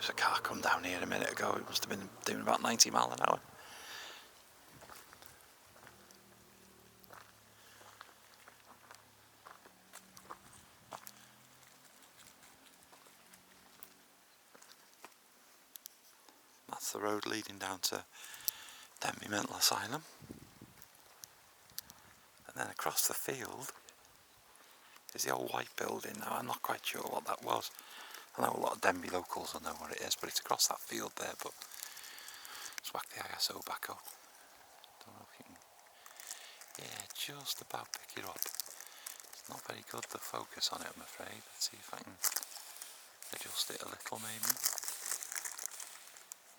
Speaker 1: There's a car come down here a minute ago. It must have been doing about 90 mile an hour. That's the road leading down to Denbigh Mental Asylum. And then across the field is the old white building. Now I'm not quite sure what that was. I know a lot of Denbigh locals will know what it is, but it's across that field there. But let's whack the ISO back up. Don't know if you can, yeah, just about pick it up. It's not very good, the focus on it, I'm afraid. Let's see if I can adjust it a little maybe.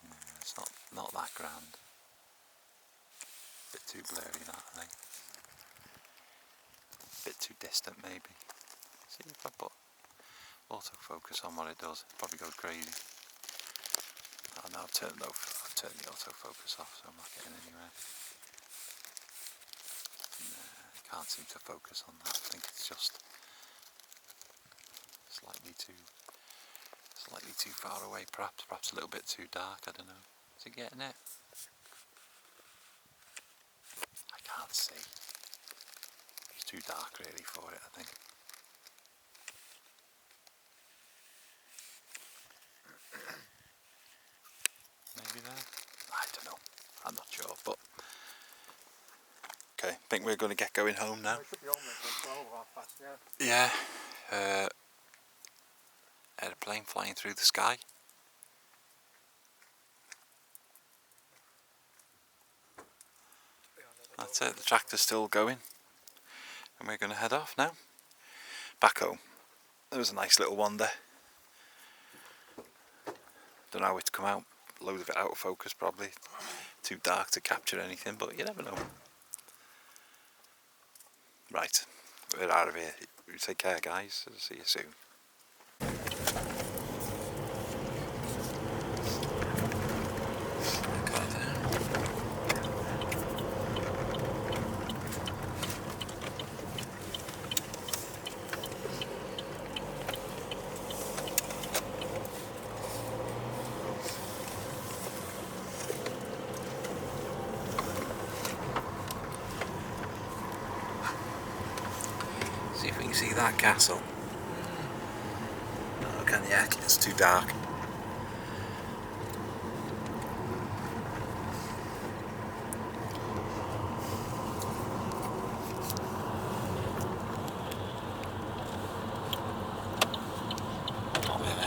Speaker 1: No, it's not that grand. Bit too blurry that, I think. Bit too distant maybe. See if I put autofocus on what it does, it probably goes crazy. Oh no, I've turned the autofocus off, so I'm not getting anywhere. Can't seem to focus on that. I think it's just slightly too far away, perhaps a little bit too dark, I don't know. Is it getting it? I can't see. It's too dark really for it, I think. Maybe there? I don't know. I'm not sure, but okay, I think we're going to get going home now.
Speaker 2: We should be home at 12 or 12:30, yeah.
Speaker 1: Yeah, aeroplane flying through the sky. That's it, the tractor's still going. And we're going to head off now. Back home. There was a nice little wander. Don't know how it's come out. Load of it out of focus probably. Too dark to capture anything, but you never know. Right, we're out of here. You take care guys, see you soon. See if we can see that castle. Oh, can you? It's too dark.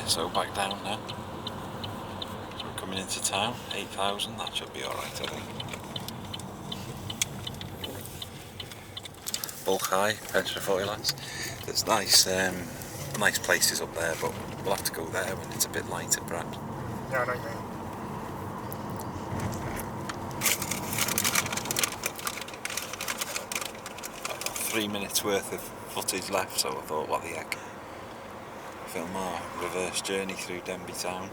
Speaker 1: So back down now. So we're coming into town, 8,000, that should be alright I think. Bulk High, Petrofoilers. There's nice places up there, but we'll have to go there when it's a bit lighter perhaps.
Speaker 2: Yeah, I know what you mean.
Speaker 1: I've got 3 minutes worth of footage left, so I thought, what the heck. Film our reverse journey through Denbigh town.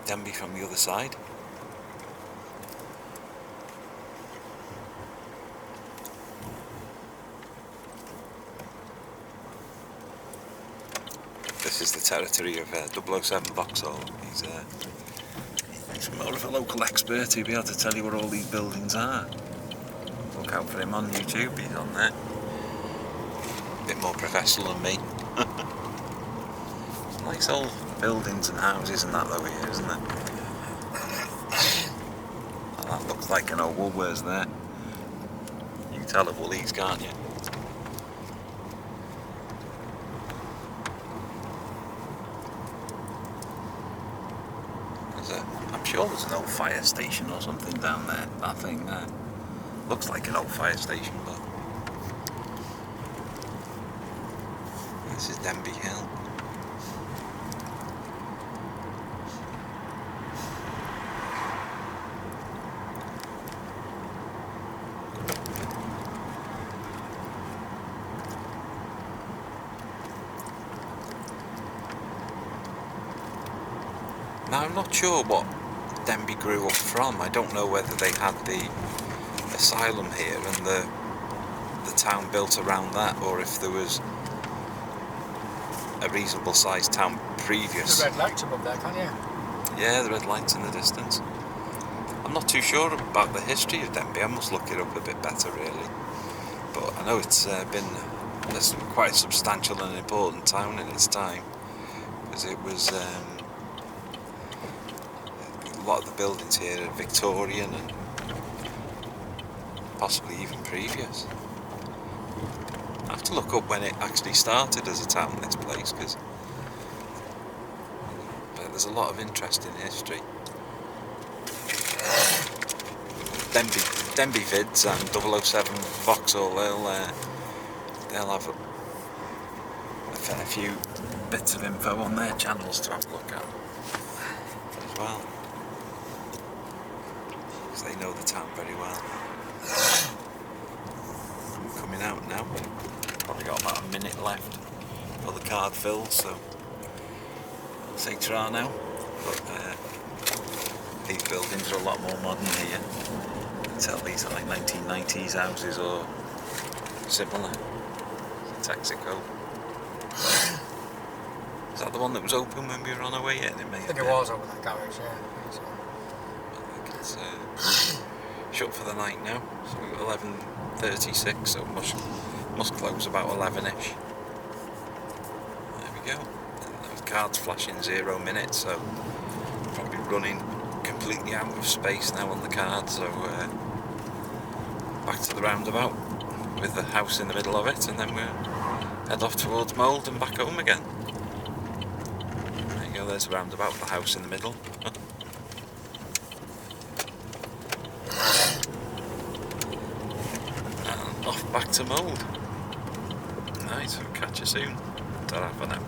Speaker 1: Denbigh from the other side. This is the territory of 007 Vauxhall. He's more of a local expert who'll be able to tell you where all these buildings are. Look out for him on YouTube, he's on there. A bit more professional than me. Nice old buildings and houses and that though here, isn't it? Oh, that looks like an old Woolworths there. You can tell a Woolies, can't you? I'm sure there's an old fire station or something down there. That thing there. Looks like an old fire station, but this is Denbigh Hill. Now I'm not sure what Denbigh grew up from. I don't know whether they had the asylum here and the town built around that, or if there was a reasonable sized town previous.
Speaker 2: The red lights above there, can't you?
Speaker 1: Yeah, the red lights in the distance. I'm not too sure about the history of Denbigh. I must look it up a bit better, really. But I know it's been quite a substantial and important town in its time, because it was a lot of the buildings here are Victorian and possibly even previous. I have to look up when it actually started as a town, this place, because there's a lot of interest in history. Denbigh Vids and 007 Vauxhall, they'll have a fair few bits of info on their channels to have a look at as well, because they know the town very well. I'm coming out now. Probably got about a minute left for the card fills, so I'll say ta now. But these buildings are a lot more modern here. You can tell these are like 1990s houses or similar. Texaco. Is that the one that was open when we were on our way in? It may
Speaker 2: I think it was over that garage, yeah.
Speaker 1: I think it's shut for the night now. So 11:36, so must close about 11ish. There we go. The card's flashing 0 minutes, so probably running completely out of space now on the card. So back to the roundabout with the house in the middle of it, and then we'll head off towards Mould and back home again. There you go, there's the roundabout with the house in the middle. And off back to Mould. Nice, we'll catch you soon. Ta-ra for now.